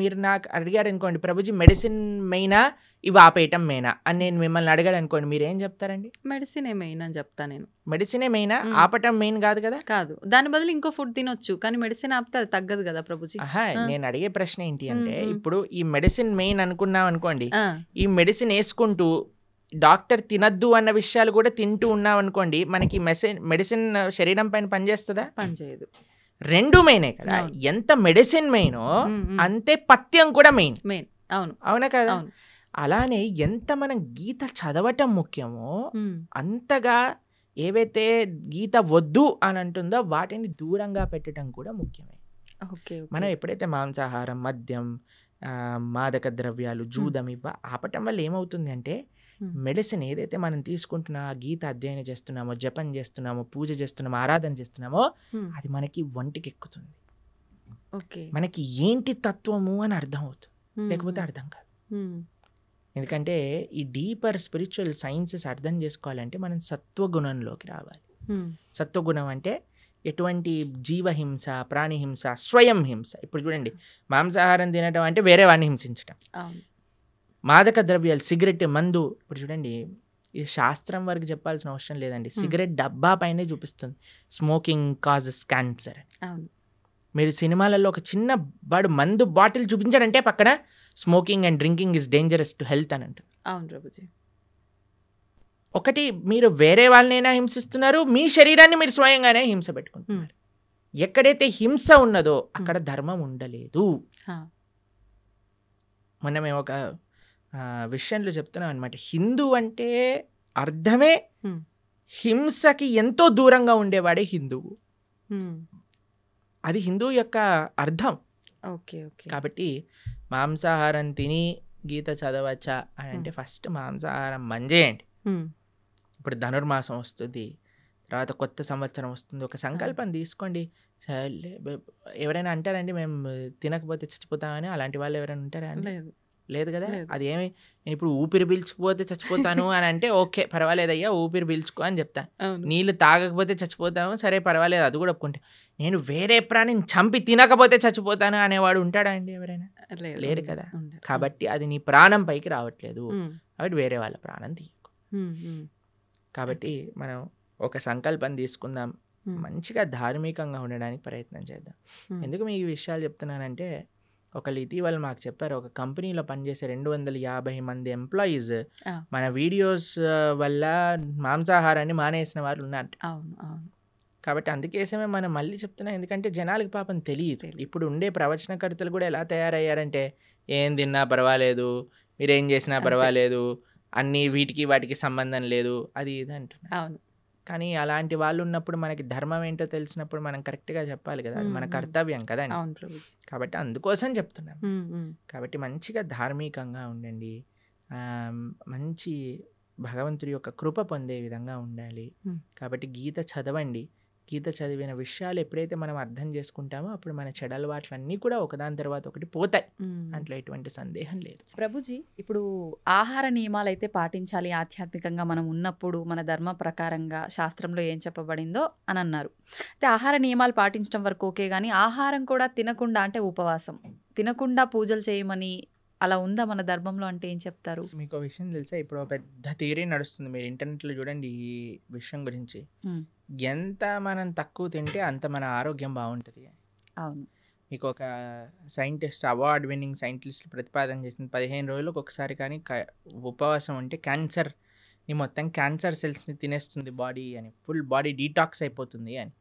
మీరు నాకు అడిగారు అనుకోండి, ప్రభుజీ మెడిసిన్ మెయినా ఇవి ఆపేయటం మెయినా అని నేను మిమ్మల్ని అడిగాడు అనుకోండి, మీరు ఏం చెప్తారండి? మెడిసిన్ మెయిన్ అని చెప్తా నేను. మెడిసినే మెయినా, మ్మ్. ఆపటం మెయిన్ కాదు కదా. కాదు, దాని బదులు ఇంకో ఫుడ్ తినొచ్చు, కానీ మెడిసిన్ ఆపితే అది తగ్గదు కదా ప్రభుజీ. ఆహా, ఆ. నేను అడిగే ప్రశ్న ఏంటి అంటే మ్మ్. ఇప్పుడు ఈ మెడిసిన్ మెయిన్ అనుకున్నాం అనుకోండి, ఆ. ఈ మెడిసిన్ వేసుకుంటూ డాక్టర్ తినద్దు అన్న విషయాలు కూడా తింటూ ఉన్నాం అనుకోండి, మనకి మెడిసిన్ శరీరం పైన పనిచేస్తుందా? పని చేయదు. రెండు మెయినే కదా. అవును. ఎంత మెడిసిన్ మెయినో మ్మ్. అంతే పథ్యం కూడా మెయిన్. మెయిన్. అవును, అవునా కదా. అవును. అలానే ఎంత మనం గీత చదవటం ముఖ్యమో మ్మ్. అంతగా ఏవైతే గీత వద్దు అని అంటుందో వాటిని దూరంగా పెట్టడం కూడా ముఖ్యమే. ఓకే. మనం ఎప్పుడైతే మాంసాహారం, మద్యం, మాదక ద్రవ్యాలు, జూదం ఇవ్వ ఆపటం వల్ల ఏమవుతుంది అంటే మెడిసిన్ ఏదైతే మనం తీసుకుంటున్నా, గీత అధ్యయనం చేస్తున్నామో, జపం చేస్తున్నామో, పూజ చేస్తున్నామో, ఆరాధన చేస్తున్నామో అది మనకి వంటికి ఎక్కుతుంది. ఓకే. మనకి ఏంటి తత్వము అని అర్థం అవుతుంది, లేకపోతే అర్థం కాదు. ఎందుకంటే ఈ డీపర్ స్పిరిచువల్ సైన్సెస్ అర్థం చేసుకోవాలంటే మనం సత్వగుణంలోకి రావాలి. సత్వగుణం అంటే ఎటువంటి జీవహింస, ప్రాణిహింస, స్వయం హింస. ఇప్పుడు చూడండి, మాంసాహారం తినడం అంటే వేరే వాడిని హింసించడం. మాదక ద్రవ్యాలు, సిగరెట్, మందు. ఇప్పుడు చూడండి, ఈ శాస్త్రం వరకు చెప్పాల్సిన అవసరం లేదండి. సిగరెట్ డబ్బా పైనే చూపిస్తుంది స్మోకింగ్ కాజెస్ క్యాన్సర్. మీరు సినిమాలలో ఒక చిన్న మందు బాటిల్ చూపించాడంటే పక్కన smoking and drinking is dangerous to health అని అంటారు. అవును ప్రభుజీ. ఒకటి, మీరు వేరే వాళ్ళనైనా హింసిస్తున్నారు, మీ శరీరాన్ని మీరు స్వయంగానే హింస పెట్టుకుంటున్నారు. ఎక్కడైతే హింస ఉన్నదో అక్కడ ధర్మం ఉండలేదు. మొన్న మేము ఒక విషయంలో చెప్తున్నాం అనమాట. హిందూ అంటే అర్థమే హింసకి ఎంతో దూరంగా ఉండేవాడే హిందువు. అది హిందూ యొక్క అర్థం. కాబట్టి మాంసాహారం తిని గీత చదవచ్చా అని అంటే ఫస్ట్ మాంసాహారం మంజేయండి. ఇప్పుడు ధనుర్మాసం వస్తుంది, తర్వాత కొత్త సంవత్సరం వస్తుంది. ఒక సంకల్పం తీసుకోండి. ఎవరైనా అంటారండి మేము తినకపోతే చచ్చిపోతామని? అలాంటి వాళ్ళు ఎవరైనా ఉంటారా? లేదు కదా. అది ఏమి, నేను ఇప్పుడు ఊపిరి పీల్చుకుపోతే చచ్చిపోతాను అని అంటే ఓకే పర్వాలేదయ్యా, ఊపిరి పీల్చుకో అని చెప్తా. నీళ్ళు తాగకపోతే చచ్చిపోతాము, సరే పర్వాలేదు, అది కూడా ఒప్పుకుంటా. నేను వేరే ప్రాణిని చంపి తినకపోతే చచ్చిపోతాను అనేవాడు ఉంటాడా అండి ఎవరైనా? లేరు కదా. కాబట్టి అది నీ ప్రాణం పైకి రావట్లేదు, కాబట్టి వేరే వాళ్ళ ప్రాణం తీయకు. కాబట్టి మనం ఒక సంకల్పం తీసుకుందాం, మంచిగా ధార్మికంగా ఉండడానికి ప్రయత్నం చేద్దాం. ఎందుకు మీకు ఈ విషయాలు చెప్తున్నానంటే, ఒకళ్ళు ఇటీవల మాకు చెప్పారు, ఒక కంపెనీలో పనిచేసే 250 మంది ఎంప్లాయీస్ మన వీడియోస్ వల్ల మాంసాహారాన్ని మానేసిన వాళ్ళు ఉన్నారు. కాబట్టి అందుకేసమే మనం మళ్ళీ చెప్తున్నాం, ఎందుకంటే జనాలకి పాపం తెలియదు. ఇప్పుడు ఉండే ప్రవచనకర్తలు కూడా ఎలా తయారయ్యారంటే, ఏం తిన్నా పర్వాలేదు, మీరేం చేసినా పర్వాలేదు, అన్నీ వీటికి వాటికి సంబంధం లేదు, అది ఇది అంటున్నారు. కానీ అలాంటి వాళ్ళు ఉన్నప్పుడు మనకి ధర్మం ఏంటో తెలిసినప్పుడు మనం కరెక్ట్గా చెప్పాలి కదా, అది మన కర్తవ్యం కదండి. కాబట్టి అందుకోసం చెప్తున్నాం. కాబట్టి మంచిగా ధార్మికంగా ఉండండి, మంచి భగవంతుడి యొక్క కృప పొందే విధంగా ఉండాలి. కాబట్టి గీత చదవండి. గీత చదివిన విషయాలు ఎప్పుడైతే మనం అర్థం చేసుకుంటామో అప్పుడు మన చెడలవాట్లన్నీ కూడా ఒకదాని తర్వాత ఒకటి పోతాయి, దాంట్లో ఎటువంటి సందేహం లేదు. ప్రభుజీ, ఇప్పుడు ఆహార నియమాలు అయితే పాటించాలి ఆధ్యాత్మికంగా మనం ఉన్నప్పుడు, మన ధర్మ ప్రకారంగా శాస్త్రంలో ఏం చెప్పబడిందో అని అన్నారు. అయితే ఆహార నియమాలు పాటించడం వరకు ఓకే, కానీ ఆహారం కూడా తినకుండా, అంటే ఉపవాసం తినకుండా పూజలు చేయమని అలా ఉందా మన ధర్మంలో అంటే ఏం చెప్తారు? మీకు విషయం తెలుసా, ఇప్పుడు పెద్ద థియరీ నడుస్తుంది, మీరు ఇంటర్నెట్లో చూడండి ఈ విషయం గురించి. ఎంత మనం తక్కువ తింటే అంత మన ఆరోగ్యం బాగుంటుంది. అవును. మీకు ఒక సైంటిస్ట్, అవార్డ్ విన్నింగ్ సైంటిస్ట్ ప్రతిపాదన చేసింది, 15 రోజులకు ఒకసారి కానీ ఉపవాసం ఉంటే క్యాన్సర్ని మొత్తం క్యాన్సర్ సెల్స్ని తినేస్తుంది బాడీ అని, ఫుల్ బాడీ డీటాక్స్ అయిపోతుంది అని.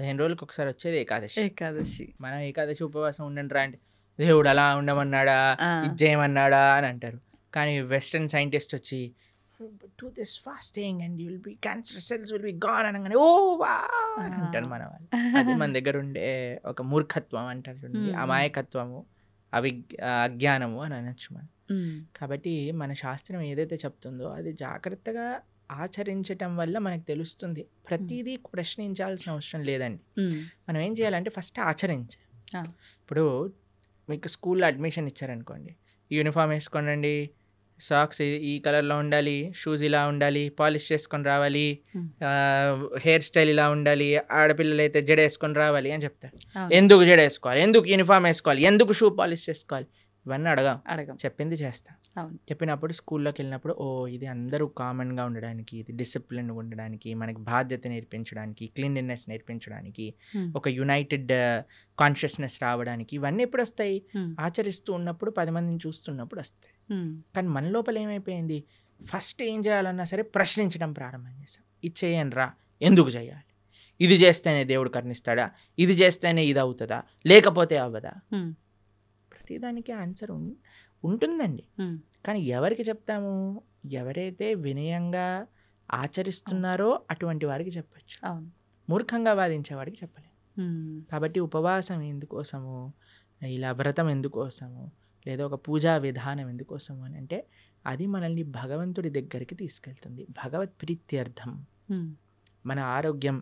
15 రోజులకు ఒకసారి వచ్చేది ఏకాదశి. మనం ఏకాదశి ఉపవాసం ఉండండి రా అంటే దేవుడు అలా ఉండమన్నాడా, ఇది చేయమన్నాడా అని అంటారు. కానీ వెస్టర్న్ సైంటిస్ట్ వచ్చి do this fasting and you will be, cancer cells will be gone అనగానే ఓ వా అని అంటారు మన వాళ్ళు. అది మన దగ్గర ఉండే ఒక మూర్ఖత్వం అంటారు చూడండి, అమాయకత్వము, అజ్ఞానము అని అనొచ్చు మనం. కాబట్టి మన శాస్త్రం ఏదైతే చెప్తుందో అది జాగ్రత్తగా ఆచరించటం వల్ల మనకు తెలుస్తుంది. ప్రతిదీ ప్రశ్నించాల్సిన అవసరం లేదండి. మనం ఏం చేయాలంటే ఫస్ట్ ఆచరించాలి. ఇప్పుడు మీకు స్కూల్లో అడ్మిషన్ ఇచ్చారనుకోండి, యూనిఫామ్ వేసుకోండి, సాక్స్ ఈ కలర్లో ఉండాలి, షూస్ ఇలా ఉండాలి, పాలిష్ చేసుకొని రావాలి, హెయిర్ స్టైల్ ఇలా ఉండాలి, ఆడపిల్లలు అయితే జడ వేసుకొని రావాలి అని చెప్తారు. ఎందుకు జడ వేసుకోవాలి, ఎందుకు యూనిఫామ్ వేసుకోవాలి, ఎందుకు షూ పాలిష్ చేసుకోవాలి, ఇవన్నీ అడగం, చెప్పింది చేస్తాం. చెప్పినప్పుడు స్కూల్లోకి వెళ్ళినప్పుడు ఓ ఇది అందరూ కామన్గా ఉండడానికి, ఇది డిసిప్లిన్గా ఉండడానికి, మనకి బాధ్యత నేర్పించడానికి, క్లీన్లీనెస్ నేర్పించడానికి, ఒక యునైటెడ్ కాన్షియస్నెస్ రావడానికి, ఇవన్నీ ఎప్పుడు వస్తాయి? ఆచరిస్తూ ఉన్నప్పుడు, 10 మందిని చూస్తున్నప్పుడు వస్తాయి. కానీ మన లోపల ఏమైపోయింది, ఫస్ట్ ఏం చేయాలన్నా సరే ప్రశ్నించడం ప్రారంభం చేసాం. ఇది చేయండి రా, ఎందుకు చేయాలి, ఇది చేస్తేనే దేవుడు కరుణిస్తాడా, ఇది చేస్తేనే ఇది అవుతుందా, లేకపోతే అవ్వదా? ప్రతిదానికి ఆన్సర్ ఉంటుందండి. కానీ ఎవరికి చెప్తాము? ఎవరైతే వినయంగా ఆచరిస్తున్నారో అటువంటి వారికి చెప్పచ్చు, మూర్ఖంగా వాదించే వాడికి చెప్పలేము. కాబట్టి ఉపవాసం ఎందుకోసము, ఇలా వ్రతం ఎందుకోసము, లేదా ఒక పూజా విధానం ఎందుకోసము అని అంటే అది మనల్ని భగవంతుడి దగ్గరికి తీసుకెళ్తుంది, భగవత్ ప్రీత్యర్థం. మన ఆరోగ్యం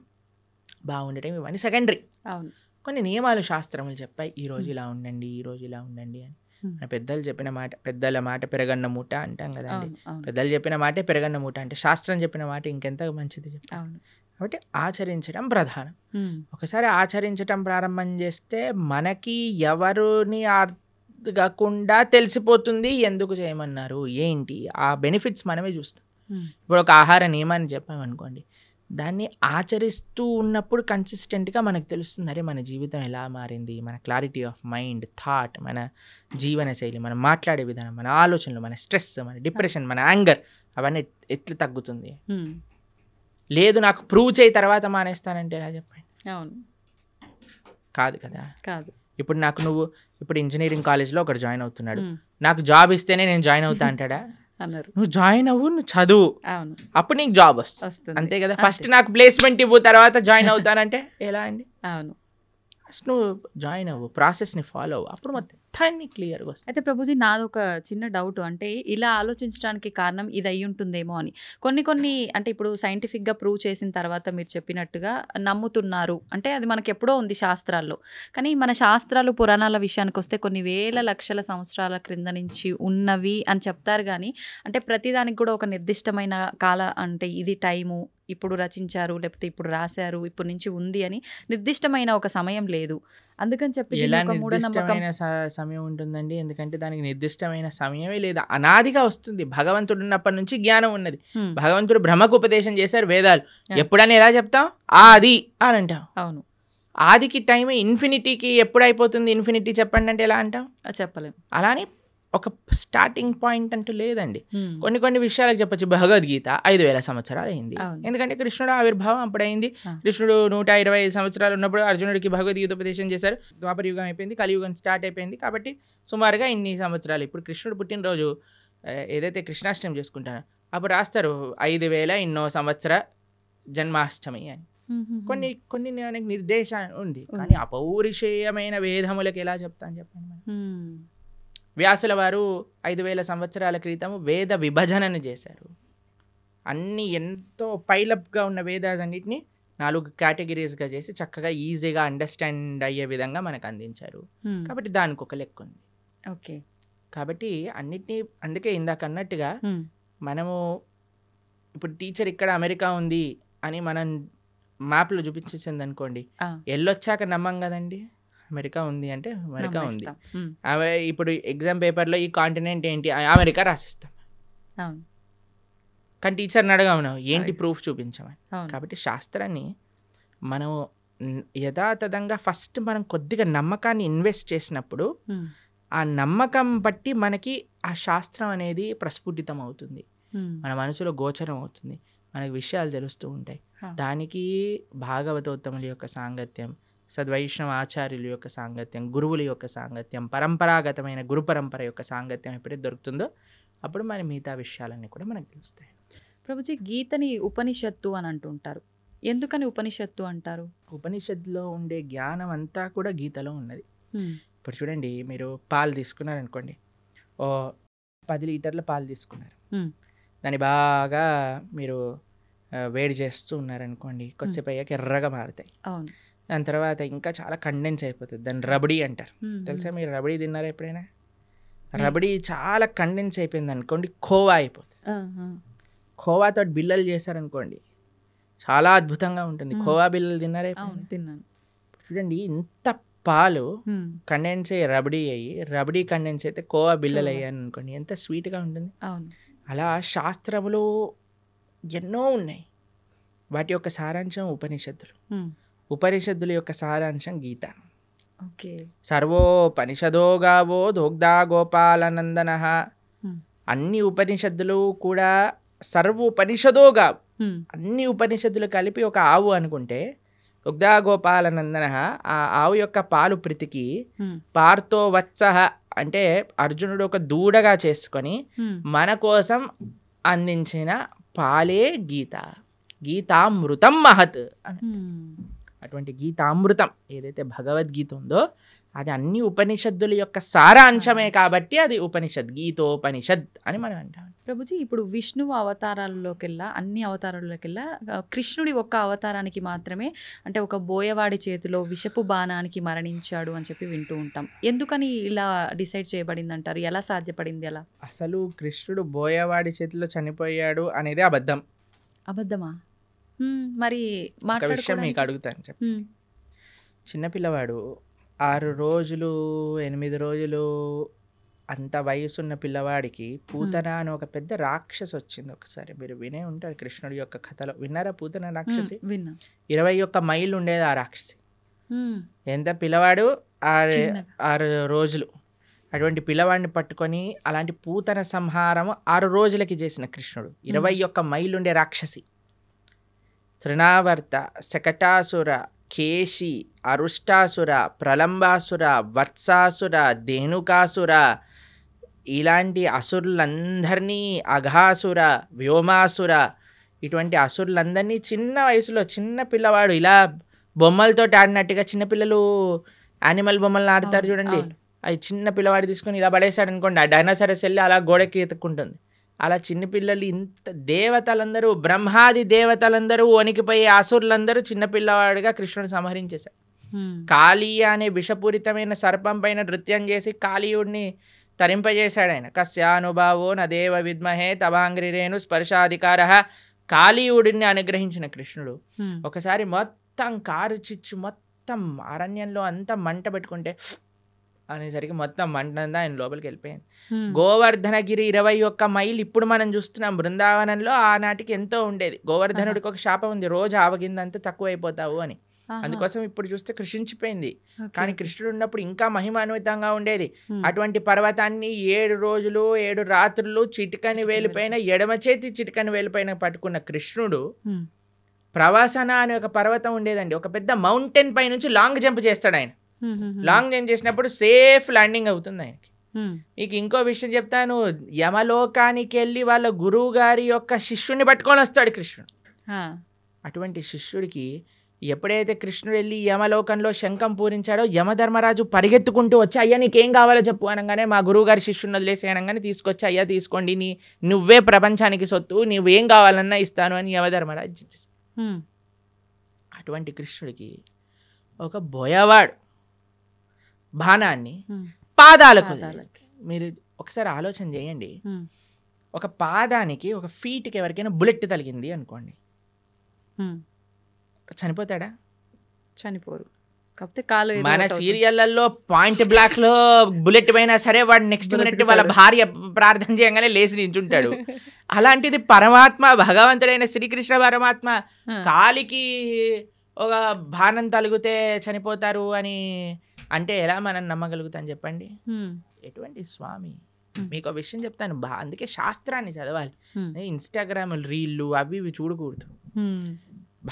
బాగుండటం ఇవన్నీ సెకండరీ. కొన్ని నియమాలు శాస్త్రములు చెప్పాయి, ఈరోజు ఇలా ఉండండి, ఈరోజు ఇలా ఉండండి అని. మన పెద్దలు చెప్పిన మాట, పెద్దల మాట పెరగన్న మూట అంటాం కదండి. పెద్దలు చెప్పిన మాటే పెరగన్న మూట అంటే శాస్త్రం చెప్పిన మాట ఇంకెంత మంచిది చెప్పాలి. కాబట్టి ఆచరించడం ప్రధానం. ఒకసారి ఆచరించడం ప్రారంభం చేస్తే మనకి ఎవరిని అడగకుండా తెలిసిపోతుంది ఎందుకు చేయమన్నారు ఏంటి, ఆ బెనిఫిట్స్ మనమే చూస్తాం. ఇప్పుడు ఒక ఆహార నియమాన్ని చెప్పామనుకోండి, దాన్ని ఆచరిస్తూ ఉన్నప్పుడు కన్సిస్టెంట్గా మనకు తెలుస్తుంది, అరే మన జీవితం ఎలా మారింది, మన క్లారిటీ ఆఫ్ మైండ్, థాట్, మన జీవన శైలి, మనం మాట్లాడే విధానం, మన ఆలోచనలు, మన స్ట్రెస్, మన డిప్రెషన్, మన యాంగర్ అవన్నీ ఎట్లా తగ్గుతుంది. లేదు నాకు ప్రూవ్ చేయి తర్వాత మానేస్తానంటే ఎలా చెప్పండి. అవును, కాదు కదా. కాదు. ఇప్పుడు నువ్వు ఇప్పుడు ఇంజనీరింగ్ కాలేజ్లో ఒకటి జాయిన్ అవుతున్నాడు, నాకు జాబ్ ఇస్తేనే నేను జాయిన్ అవుతా అంటాడా? అన్నారు. నువ్వు జాయిన్ అవ్వు, నువ్వు చదువు, అవును, అప్పుడు నీకు జాబ్ వస్తుంది, అంతే కదా. ఫస్ట్ నాకు ప్లేస్మెంట్ ఇవ్వు తర్వాత జాయిన్ అవుతానంటే ఎలా అండి? అవును, ఫస్ట్ నువ్వు జాయిన్ అవ్వు, ప్రాసెస్ని ఫాలో అవ్వు, అప్పుడు మొత్తం క్లియర్గా వస్తుంది. అయితే ప్రభుజీ నాది ఒక చిన్న డౌట్, అంటే ఇలా ఆలోచించడానికి కారణం ఇది అయి ఉంటుందేమో అని. కొన్ని అంటే ఇప్పుడు సైంటిఫిక్గా ప్రూవ్ చేసిన తర్వాత మీరు చెప్పినట్టుగా నమ్ముతున్నారు అంటే అది మనకి ఎప్పుడో ఉంది శాస్త్రాల్లో. కానీ మన శాస్త్రాలు పురాణాల విషయానికి వస్తే కొన్ని వేల లక్షల సంవత్సరాల క్రింద నుంచి ఉన్నవి అని చెప్తారు. కానీ అంటే ప్రతిదానికి కూడా ఒక నిర్దిష్టమైన అంటే ఇది టైము, ఇప్పుడు రచించారు లేకపోతే ఇప్పుడు రాశారు, ఇప్పటి నుంచి ఉంది అని నిర్దిష్టమైన ఒక సమయం లేదు. అందుకని చెప్పి ఎలా నిర్దిష్టమైన సమయం ఉంటుందండి? ఎందుకంటే దానికి నిర్దిష్టమైన సమయమే లేదు, అనాదిగా వస్తుంది. భగవంతుడు ఉన్నప్పటి నుంచి జ్ఞానం ఉన్నది. భగవంతుడు బ్రహ్మకు ఉపదేశం చేశారు వేదాలు. ఎప్పుడని ఎలా చెప్తాం? ఆది అని అంటాం. అవును, ఆదికి టైం ఇన్ఫినిటీకి ఎప్పుడు అయిపోతుంది? ఇన్ఫినిటీ చెప్పండి అంటే ఎలా అంటాం? చెప్పలేం. అలానే ఒక స్టార్టింగ్ పాయింట్ అంటూ లేదండి. కొన్ని విషయాలకు చెప్పచ్చు. భగవద్గీత 5000 సంవత్సరాలు అయింది, ఎందుకంటే కృష్ణుడు ఆవిర్భావం అప్పుడైంది. కృష్ణుడు 125 సంవత్సరాలు ఉన్నప్పుడు అర్జునుడికి భగవద్గీత ఉపదేశం చేశారు. ద్వాపర యుగం అయిపోయింది, కలియుగం స్టార్ట్ అయిపోయింది. కాబట్టి సుమారుగా ఇన్ని సంవత్సరాలు. ఇప్పుడు కృష్ణుడు పుట్టినరోజు ఏదైతే కృష్ణాష్టమి చేసుకుంటారో అప్పుడు రాస్తారు 5000 ఇన్నో సంవత్సర జన్మాష్టమి అని. కొన్ని నిర్దేశాలు ఉంది, కానీ అపౌరుషేయమైన వేదములకు ఎలా చెప్తాను చెప్పండి. వ్యాసుల వారు 5000 సంవత్సరాల క్రితం వేద విభజనను చేశారు. అన్నీ ఎంతో పైలప్గా ఉన్న వేదాలన్నింటినీ 4 కేటగిరీస్గా చేసి చక్కగా ఈజీగా అండర్స్టాండ్ అయ్యే విధంగా మనకు అందించారు. కాబట్టి దానికి ఒక లెక్క ఉంది. ఓకే, కాబట్టి అన్నిటినీ, అందుకే ఇందాక అన్నట్టుగా మనము ఇప్పుడు టీచర్ ఇక్కడ అమెరికా ఉంది అని మనం మ్యాప్లో చూపించేసింది అనుకోండి, వెళ్ళొచ్చాక నమ్మం కదండి. అమెరికా ఉంది అంటే అమెరికా ఉంది. ఇప్పుడు ఎగ్జామ్ పేపర్లో ఈ కాంటినెంట్ ఏంటి, అమెరికా రాసిస్తాం. కానీ టీచర్ని అడగమను ఏంటి ప్రూఫ్ చూపించమని. కాబట్టి శాస్త్రాన్ని మనం యథాతథంగా ఫస్ట్ మనం కొద్దిగా నమ్మకాన్ని ఇన్వెస్ట్ చేసినప్పుడు ఆ నమ్మకం బట్టి మనకి ఆ శాస్త్రం అనేది ప్రస్ఫుటితం అవుతుంది, మన మనసులో గోచరం అవుతుంది, మనకి విషయాలు తెలుస్తూ ఉంటాయి. దానికి భాగవతోత్తముల యొక్క సాంగత్యం, సద్వైష్ణవ ఆచార్యుల యొక్క సాంగత్యం, గురువుల యొక్క సాంగత్యం, పరంపరాగతమైన గురు పరంపర యొక్క సాంగత్యం ఎప్పుడైతే దొరుకుతుందో అప్పుడు మన మిగతా విషయాలన్నీ కూడా మనకు తెలుస్తాయి. ప్రభుజీ, గీతని ఉపనిషత్తు అని అంటుంటారు. ఎందుకని ఉపనిషత్తు అంటారు? ఉపనిషత్తులో ఉండే జ్ఞానం అంతా కూడా గీతలో ఉన్నది. ఇప్పుడు చూడండి, మీరు పాలు తీసుకున్నారనుకోండి, 10 లీటర్ల పాలు తీసుకున్నారు, దాన్ని బాగా మీరు వేడి చేస్తూ ఉన్నారనుకోండి, కొద్దిసేపు అయ్యాక ఎర్రగా మారుతాయి. దాని తర్వాత ఇంకా చాలా కండెన్స్ అయిపోతుంది, దాన్ని రబడీ అంటారు. తెలుసా? మీరు రబడీ తిన్నారా ఎప్పుడైనా? రబడీ చాలా కండెన్స్ అయిపోయింది అనుకోండి, ఖోవా అయిపోతుంది. ఖోవాతో బిల్లలు చేశారనుకోండి, చాలా అద్భుతంగా ఉంటుంది. ఖోవా బిల్లలు తిన్నారా? తిన్నాను. చూడండి, ఇంత పాలు కండెన్స్ అయ్యి రబడీ కండెన్స్ అయితే ఖోవా బిల్లలు అయ్యాను అనుకోండి, ఎంత స్వీట్గా ఉంటుంది. అలా శాస్త్రములు ఎన్నో ఉన్నాయి, వాటి యొక్క సారాంశం ఉపనిషత్తులు. ఉపనిషత్తుల యొక్క సారాంశం గీత. సర్వోపనిషదో గావో దోగ్ధా గోపాలనందన. అన్ని ఉపనిషత్తులు కూడా సర్వోపనిషదో గావు, అన్ని ఉపనిషత్తులు కలిపి ఒక ఆవు అనుకుంటే, దుగ్ధా గోపాలనందన, ఆ ఆవు యొక్క పాలు ప్రీతికి పార్థో వత్సః అంటే అర్జునుడు ఒక దూడగా చేసుకొని మన కోసం అందించిన పాలే గీత. గీతామృతం మహత్. అటువంటి గీతామృతం ఏదైతే భగవద్గీత ఉందో అది అన్ని ఉపనిషత్తుల యొక్క సారాంశమే, కాబట్టి అది ఉపనిషత్, గీతోపనిషద్ అని మనం అంటాం. ప్రభుజీ, ఇప్పుడు విష్ణువు అవతారాల్లోకెల్లా, అన్ని అవతారాల్లోకెల్లా కృష్ణుడి ఒక్క అవతారానికి మాత్రమే అంటే ఒక బోయవాడి చేతిలో విషపు బాణానికి మరణించాడు అని చెప్పి వింటూ ఉంటాం. ఎందుకని ఇలా డిసైడ్ చేయబడింది అంటారు? ఎలా సాధ్యపడింది అలా? అసలు కృష్ణుడు బోయవాడి చేతిలో చనిపోయాడు అనేది అబద్ధం. అబద్ధమా? మరి ఒక విషయం మీకు అడుగుతాను చెప్పి. చిన్నపిల్లవాడు 6 రోజులు 8 రోజులు అంత వయసున్న పిల్లవాడికి పూతన అని ఒక పెద్ద రాక్షసి వచ్చింది. ఒకసారి మీరు వినే ఉంటారు కృష్ణుడి యొక్క కథలో. విన్నారా పూతన రాక్షసి? 21 మైళ్ళు ఉండేది ఆ రాక్షసి. ఎంత పిల్లవాడు 6 రోజులు. అటువంటి పిల్లవాడిని పట్టుకొని అలాంటి పూతన సంహారం 6 రోజులకి చేసిన కృష్ణుడు. 21 మైళ్ళు ఉండే రాక్షసి. తృణావర్త, శకటాసుర, కేశి, అరుష్టాసుర, ప్రలంబాసుర, వత్సాసుర, ధేనుకాసుర, ఇలాంటి అసురులందరినీ, అఘాసుర, వ్యోమాసుర, ఇటువంటి అసురులందరినీ చిన్న వయసులో చిన్న పిల్లవాడు ఇలా బొమ్మలతో ఆడినట్టుగా, చిన్నపిల్లలు యానిమల్ బొమ్మలను ఆడతారు చూడండి, అవి చిన్న పిల్లవాడు తీసుకొని ఇలా పడేశాడు అనుకోండి, ఆ డైనోసారస్ వెళ్ళి అలా గోడకి ఎత్తుకుంటుంది. అలా చిన్నపిల్లలు ఇంత దేవతలందరూ, బ్రహ్మాది దేవతలందరూ వణికిపోయి అసురులందరూ చిన్నపిల్లవాడిగా కృష్ణుడు సంహరించేశాడు. కాళీయ అనే విషపూరితమైన సర్పం పైన నృత్యం చేసి కాళీయుడిని తరింపజేశాడు ఆయన. కస్యానుభావో నదేవ విద్మహే తవాంగ్రిరేణు స్పర్శాధికార. కాళీయుడిని అనుగ్రహించిన కృష్ణుడు ఒకసారి మొత్తం కారు చిచ్చు మొత్తం అరణ్యంలో అంతా మంట పెట్టుకుంటే అనేసరికి మొత్తం మంటంతా ఆయన లోపలికి వెళ్ళిపోయింది. గోవర్ధనగిరి 21 మైళ్ళు ఇప్పుడు మనం చూస్తున్నాం. బృందావనంలో ఆనాటికి ఎంతో ఉండేది. గోవర్ధనుడికి ఒక శాపం ఉంది, రోజు ఆవగిందంతా తక్కువ అయిపోతావు అని. అందుకోసం ఇప్పుడు చూస్తే కృషించిపోయింది. కానీ కృష్ణుడు ఉన్నప్పుడు ఇంకా మహిమాన్వితంగా ఉండేది. అటువంటి పర్వతాన్ని 7 రోజులు 7 రాత్రులు చిటికని వేలిపైన, ఎడమ చేతి చిటికని వేలిపైన పట్టుకున్న కృష్ణుడు ప్రవాసన అనే ఒక పర్వతం ఉండేదండి. ఒక పెద్ద మౌంటైన్ పై నుంచి లాంగ్ జంప్ చేస్తాడు ఆయన. లాంగ్ జంప్ చేసినప్పుడు సేఫ్ ల్యాండింగ్ అవుతుంది ఆయనకి. మీకు ఇంకో విషయం చెప్తాను. యమలోకానికి వెళ్ళి వాళ్ళ గురువు గారి యొక్క శిష్యుడిని పట్టుకొని వస్తాడు కృష్ణుడు. అటువంటి శిష్యుడికి ఎప్పుడైతే కృష్ణుడు వెళ్ళి యమలోకంలో శంఖం పూరించాడో, యమధర్మరాజు పరిగెత్తుకుంటూ వచ్చి, అయ్యా నీకేం కావాలో చెప్పు అనగానే, మా గురువు గారి శిష్యుని వదిలేసి అనగానే తీసుకొచ్చి, అయ్యా తీసుకోండి, నువ్వే ప్రపంచానికి సొత్తు, నువ్వేం కావాలన్నా ఇస్తాను అని యమధర్మరాజు ఇచ్చేసి. అటువంటి కృష్ణుడికి ఒక బోయవాడు బాణాన్ని పాదాలకు. మీరు ఒకసారి ఆలోచన చేయండి, ఒక పాదానికి, ఒక ఫీట్కి ఎవరికైనా బుల్లెట్ తగిలింది అనుకోండి, చనిపోతాడా? చనిపోరు. కాకపోతే కాలు మన సీరియళ్లలో పాయింట్ బ్లాక్ లో బుల్లెట్ పోయినా సరే వాడు నెక్స్ట్ మినిట్ వాళ్ళ భార్య ప్రార్థన చేయగానే లేచి నించుంటాడు. అలాంటిది పరమాత్మ, భగవంతుడైన శ్రీకృష్ణ పరమాత్మ కాలికి ఒక బాణం తలిగితే చనిపోతారు అని అంటే ఎలా మనం నమ్మగలుగుతాం చెప్పండి? ఎటువంటి స్వామి. మీకు ఒక విషయం చెప్తాను, అందుకే శాస్త్రాన్ని చదవాలి. ఇన్స్టాగ్రామ్ రీళ్ళు అవి ఇవి చూడకూడదు.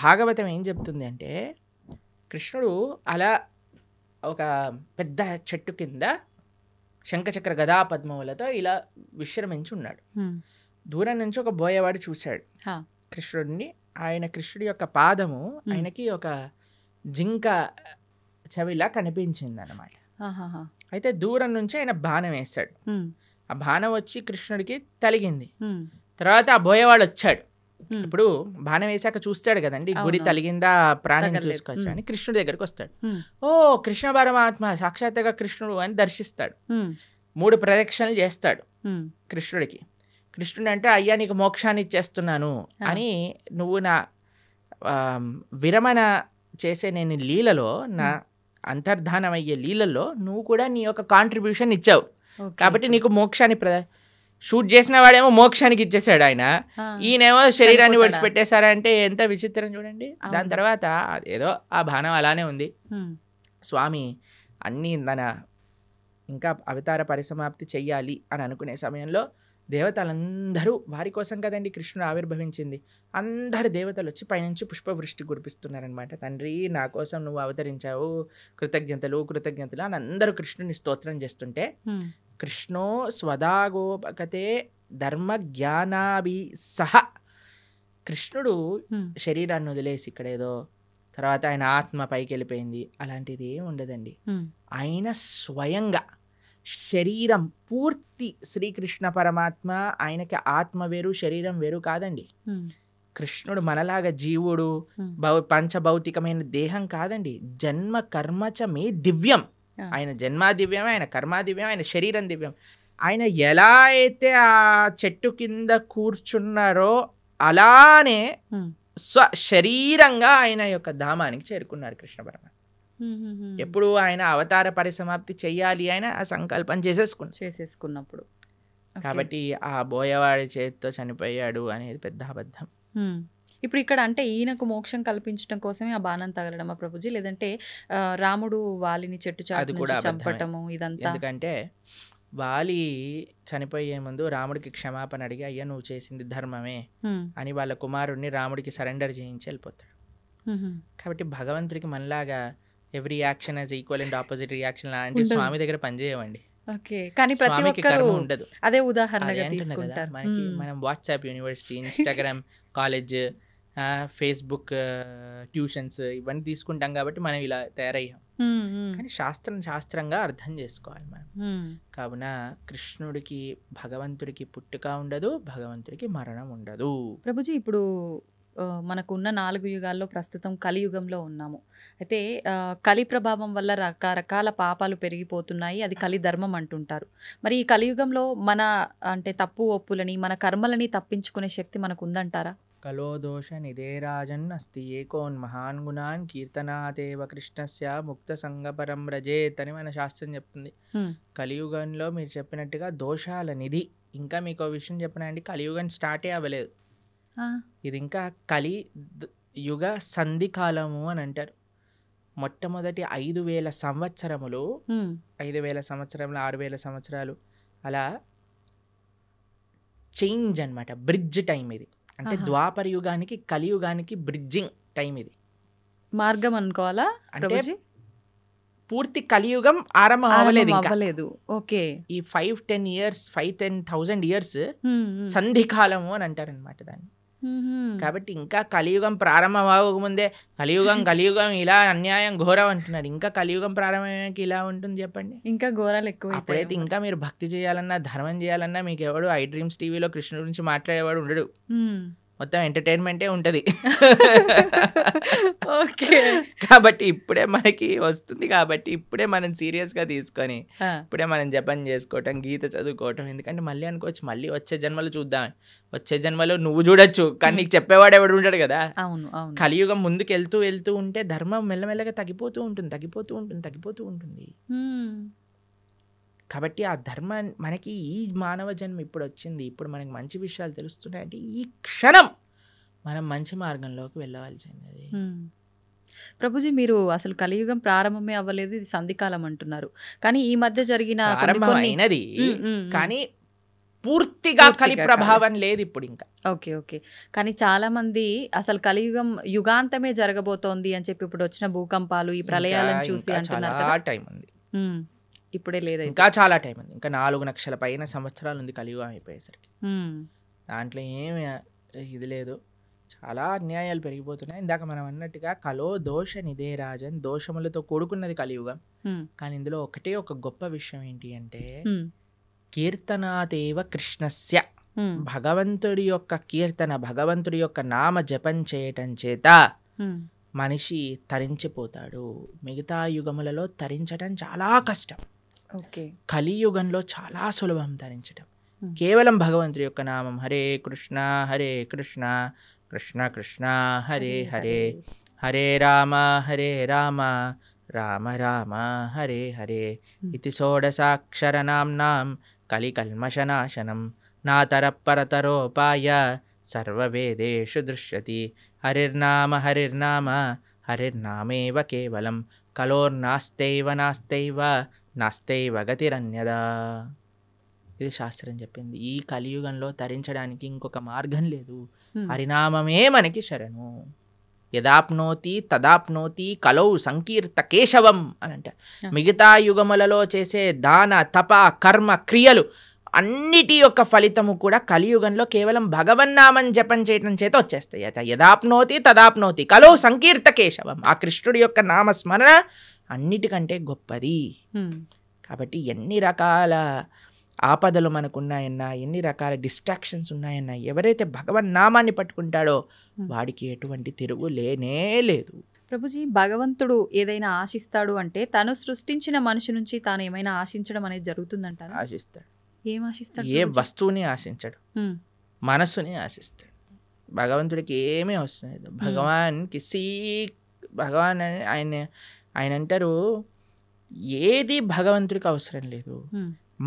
భాగవతం ఏం చెప్తుంది అంటే, కృష్ణుడు అలా ఒక పెద్ద చెట్టు కింద శంఖచక్ర గదా పద్మములతో ఇలా విశ్రమించి ఉన్నాడు. దూరం నుంచి ఒక బోయవాడు చూశాడు కృష్ణుడిని. కృష్ణుడి యొక్క పాదము ఆయనకి ఒక జింక చెవిలా కనిపించింది అన్నమాట. అయితే దూరం నుంచి ఆయన బాణం వేశాడు. ఆ బాణం వచ్చి కృష్ణుడికి తలిగింది. తర్వాత ఆ బోయవాడు వచ్చాడు. ఇప్పుడు బాణం వేసాక చూస్తాడు కదండి, గురి తలిగిందా, ప్రాణం చూసుకోవచ్చు అని. కృష్ణుడి దగ్గరికి వస్తాడు. ఓ కృష్ణ పరమాత్మ సాక్షాత్తుగా కృష్ణుడు అని దర్శిస్తాడు. 3 ప్రదక్షిణలు చేస్తాడు కృష్ణుడికి. కృష్ణుడు అంటే, అయ్యా నీకు మోక్షాన్ని ఇచ్చేస్తున్నాను అని, నువ్వు నా విరమణ చేసే నేను లీలలో, నా అంతర్ధానం అయ్యే లీలలో నువ్వు కూడా నీ యొక్క కాంట్రిబ్యూషన్ ఇచ్చావు కాబట్టి నీకు మోక్షాన్ని షూట్ చేసిన వాడేమో మోక్షానికి ఇచ్చేసాడు ఆయన, ఈయనేమో శరీరాన్ని విడిచిపెట్టేశారంటే ఎంత విచిత్రం చూడండి. దాని తర్వాత ఏదో ఆ బాణం అలానే ఉంది. స్వామి అన్నీ ఇంకా అవతార పరిసమాప్తి చెయ్యాలి అని అనుకునే సమయంలో దేవతలందరూ, వారి కోసం కదండి కృష్ణుడు ఆవిర్భవించింది, అందరు దేవతలు వచ్చి పైనుంచి పుష్పవృష్టి కురిపిస్తున్నారనమాట. తండ్రి నా కోసం నువ్వు అవతరించావు, కృతజ్ఞతలు కృతజ్ఞతలు అని అందరూ కృష్ణుని స్తోత్రం చేస్తుంటే, కృష్ణో స్వదాగోపకతే ధర్మ జ్ఞానాభి సహ, కృష్ణుడు శరీరాన్ని వదిలేసి ఇక్కడ ఏదో తర్వాత ఆయన ఆత్మ పైకి వెళ్ళిపోయింది అలాంటిది ఏమి ఉండదండి. ఆయన స్వయంగా శరీరం పూర్తి శ్రీకృష్ణ పరమాత్మ, ఆయనకి ఆత్మ వేరు శరీరం వేరు కాదండి. కృష్ణుడు మనలాగా జీవుడు పంచభౌతికమైన దేహం కాదండి. జన్మ కర్మచ మే దివ్యం. ఆయన జన్మ దివ్యం, ఆయన కర్మ దివ్యం, ఆయన శరీరం దివ్యం. ఆయన ఎలా అయితే ఆ చెట్టు కింద కూర్చున్నారో అలానే శరీరంగా ఆయన యొక్క ధామానికి చేరుకున్నారు కృష్ణ పరమాత్మ. ఎప్పుడు ఆయన అవతార పరిసమాప్తి చెయ్యాలి ఆయన ఆ సంకల్పం చేసేసుకున్నప్పుడు. కాబట్టి ఆ బోయవాడి చేతితో చనిపోయాడు అనేది పెద్ద అబద్ధం. ఇప్పుడు ఇక్కడ అంటే ఈయనకు మోక్షం కల్పించడం కోసమే ఆ బాణం తగలడమా ప్రభుజీ, లేదంటే రాముడు వాలిని చెట్టు చాటు నుంచి చంపటము ఇదంతా? ఎందుకంటే వాలి చనిపోయే ముందు రాముడికి క్షమాపణ అడిగి, అయ్యా నువ్వు చేసింది ధర్మమే అని వాళ్ళ కుమారుడిని రాముడికి సరెండర్ చేయించి వెళ్ళిపోతాడు. కాబట్టి భగవంతుడికి మనలాగా every action as equal and opposite reaction లాంటి స్వామి దగ్గర పనిచేయవండి. కానీ ప్రతి ఒక్కరు ఉండదు. అదే ఉదాహరణగా తీసుకుంటారు. మనకి మనం WhatsApp university, Instagram college, Facebook tuitions ఇవన్నీ తీసుకుంటాం కాబట్టి మనం ఇలా తయారయ్యాం. కానీ శాస్త్రంగా అర్థం చేసుకోవాలి మనం. కావున కృష్ణుడికి భగవంతుడికి పుట్టుక ఉండదు, భగవంతుడికి మరణం ఉండదు. ప్రభుజీ ఇప్పుడు మనకు ఉన్న 4 యుగాల్లో ప్రస్తుతం కలియుగంలో ఉన్నాము. అయితే కలి ప్రభావం వల్ల రకరకాల పాపాలు పెరిగిపోతున్నాయి, అది కలి ధర్మం అంటుంటారు. మరి ఈ కలియుగంలో మన అంటే తప్పు ఒప్పులని మన కర్మలని తప్పించుకునే శక్తి మనకు ఉందంటారా? కలో దోష నిదేరాజన్ అస్తి ఏకోన్ మహాన్ గుణాన్ కీర్తనాదేవ కృష్ణస్య ముక్త సంగపరం రజేత్ అని మన శాస్త్రం చెప్తుంది. కలియుగంలో మీరు చెప్పినట్టుగా దోషాల నిధి. ఇంకా మీకు విషయం చెప్పినండి, కలియుగం స్టార్టే అవ్వలేదు. ఇది ఇంకా కలి యుగ సంధి కాలము అని అంటారు. మొట్టమొదటి 5,000 సంవత్సరములు, 5,000 సంవత్సరములు, 6,000 సంవత్సరాలు అలా చేంజ్ అన్నమాట. బ్రిడ్జ్ టైం ఇది. అంటే ద్వాపర యుగానికి కలియుగానికి బ్రిడ్జింగ్ టైం ఇది, మార్గం అనుకోవాలా? అంటే పూర్తి కలియుగం ఆరంభం అవ్వలేదు. ఓకే, ఈ 5-10 years 5,000 years సంధి కాలము అని అంటారు అనమాట దాన్ని. కాబట్టి ఇంకా కలియుగం ప్రారంభం అవ్వకముందే కలియుగం ఇలా అన్యాయం ఘోరం అంటున్నారు. ఇంకా కలియుగం ప్రారంభమయ్యాక ఇలా ఉంటుంది చెప్పండి, ఇంకా ఘోరాలు ఎక్కువ. అప్పుడైతే ఇంకా మీరు భక్తి చేయాలన్నా ధర్మం చేయాలన్నా మీకు ఎవడు ఐ డ్రీమ్స్ టీవీలో కృష్ణుడి గురించి మాట్లాడేవాడు ఉండడు. మొత్తం ఎంటర్టైన్మెంటే ఉంటుంది. ఓకే, కాబట్టి ఇప్పుడే మనకి వస్తుంది, కాబట్టి ఇప్పుడే మనం సీరియస్గా తీసుకొని ఇప్పుడే మనం జపం చేసుకోవటం, గీత చదువుకోవటం. ఎందుకంటే మళ్ళీ అనుకోవచ్చు మళ్ళీ వచ్చే జన్మలో చూద్దాం, వచ్చే జన్మలో నువ్వు చూడొచ్చు కానీ నీకు చెప్పేవాడు ఎవడు ఉంటాడు కదా. కలియుగం ముందుకు వెళ్తూ ఉంటే ధర్మం మెల్లమెల్లగా తగ్గిపోతూ ఉంటుంది. కాబట్టి ఆ ధర్మం మనకి ఈ మానవ జన్మ ఇప్పుడు వచ్చింది, ఇప్పుడు మనకి మంచి విషయాలు తెలుస్తున్నాయంటే ఈ క్షణం మనం మంచి మార్గంలోకి వెళ్ళవలసింది. ప్రభుజీ మీరు అసలు కలియుగం ప్రారంభమే అవ్వలేదు, ఇది సంధికాలం అంటున్నారు. కానీ ఈ మధ్య జరిగిన ప్రారంభమైనది కానీ పూర్తిగా కలి ప్రభావం లేదు ఇప్పుడు ఇంకా. ఓకే, కానీ చాలా మంది అసలు కలియుగం యుగాంతమే జరగబోతోంది అని చెప్పి ఇప్పుడు వచ్చిన భూకంపాలు ఈ ప్రళయాలను చూసి అంటున్నారు. టైం ఉంది, ఇప్పుడే లేదు, ఇంకా చాలా టైం ఉంది. ఇంకా 4 లక్షల పైన సంవత్సరాలు ఉంది కలియుగం అయిపోయేసరికి. దాంట్లో ఏమి ఇది లేదు, చాలా అన్యాయాలు పెరిగిపోతున్నాయి. ఇందాక మనం అన్నట్టుగా కలో దోష నిదే రాజన్, దోషములతో కూడుకున్నది కలియుగం. కానీ ఇందులో ఒక గొప్ప విషయం ఏంటి అంటే కీర్తనాదేవ కృష్ణస్య, భగవంతుడి యొక్క కీర్తన, భగవంతుడి యొక్క నామ జపం చేయటం చేత మనిషి తరించిపోతాడు. మిగతా యుగములలో తరించడం చాలా కష్టం, కలియుగంలో చాలా సులభం తరించడం. కేవలం భగవంతుడి యొక్క నామం హరే కృష్ణ కృష్ణ కృష్ణ హరే హరే, హరే రామ రామ రామ హరే హరే ఇతి షోడశాక్షరనామ్నాం కలికల్మషనాశనం నాతరపరతరోపాయ సర్వవేదేషు దృశ్యతి. హరిర్నామ హరిర్నామేవ కేవలం నాస్తైవ గతిరన్యదా. ఇది శాస్త్రం చెప్పింది. ఈ కలియుగంలో తరించడానికి ఇంకొక మార్గం లేదు, హరినామమే మనకి శరణు. యదాప్నోతి తదాప్నోతి కలౌ సంకీర్త కేశవం అని అంట. మిగతా యుగములలో చేసే దాన తప కర్మ క్రియలు అన్నిటి యొక్క ఫలితము కూడా కలియుగంలో కేవలం భగవన్నామం జపం చేయటం చేత వచ్చేస్తాయి. యదాప్నోతి తదాప్నోతి కలౌ సంకీర్త కేశవం. ఆ కృష్ణుడి యొక్క నామస్మరణ అన్నిటికంటే గొప్పది. కాబట్టి ఎన్ని రకాల ఆపదలు మనకున్నాయన్నా, ఎన్ని రకాల డిస్ట్రాక్షన్స్ ఉన్నాయన్నా, ఎవరైతే భగవన్నామాన్ని పట్టుకుంటాడో వాడికి ఎటువంటి తిరుగు లేనే లేదు. ప్రభుజీ, భగవంతుడు ఏదైనా ఆశిస్తాడు అంటే తను సృష్టించిన మనిషి నుంచి తాను ఏమైనా ఆశించడం అనేది జరుగుతుందంటారా? ఆశిస్తాడు. ఏం ఆశిస్తాడు? ఏ వస్తువుని ఆశించడు, మనసుని ఆశిస్తాడు. భగవంతుడికి ఏమీ అవసరం లేదు. భగవాన్ ఆయన అంటారు, ఏది భగవంతుడికి అవసరం లేదు,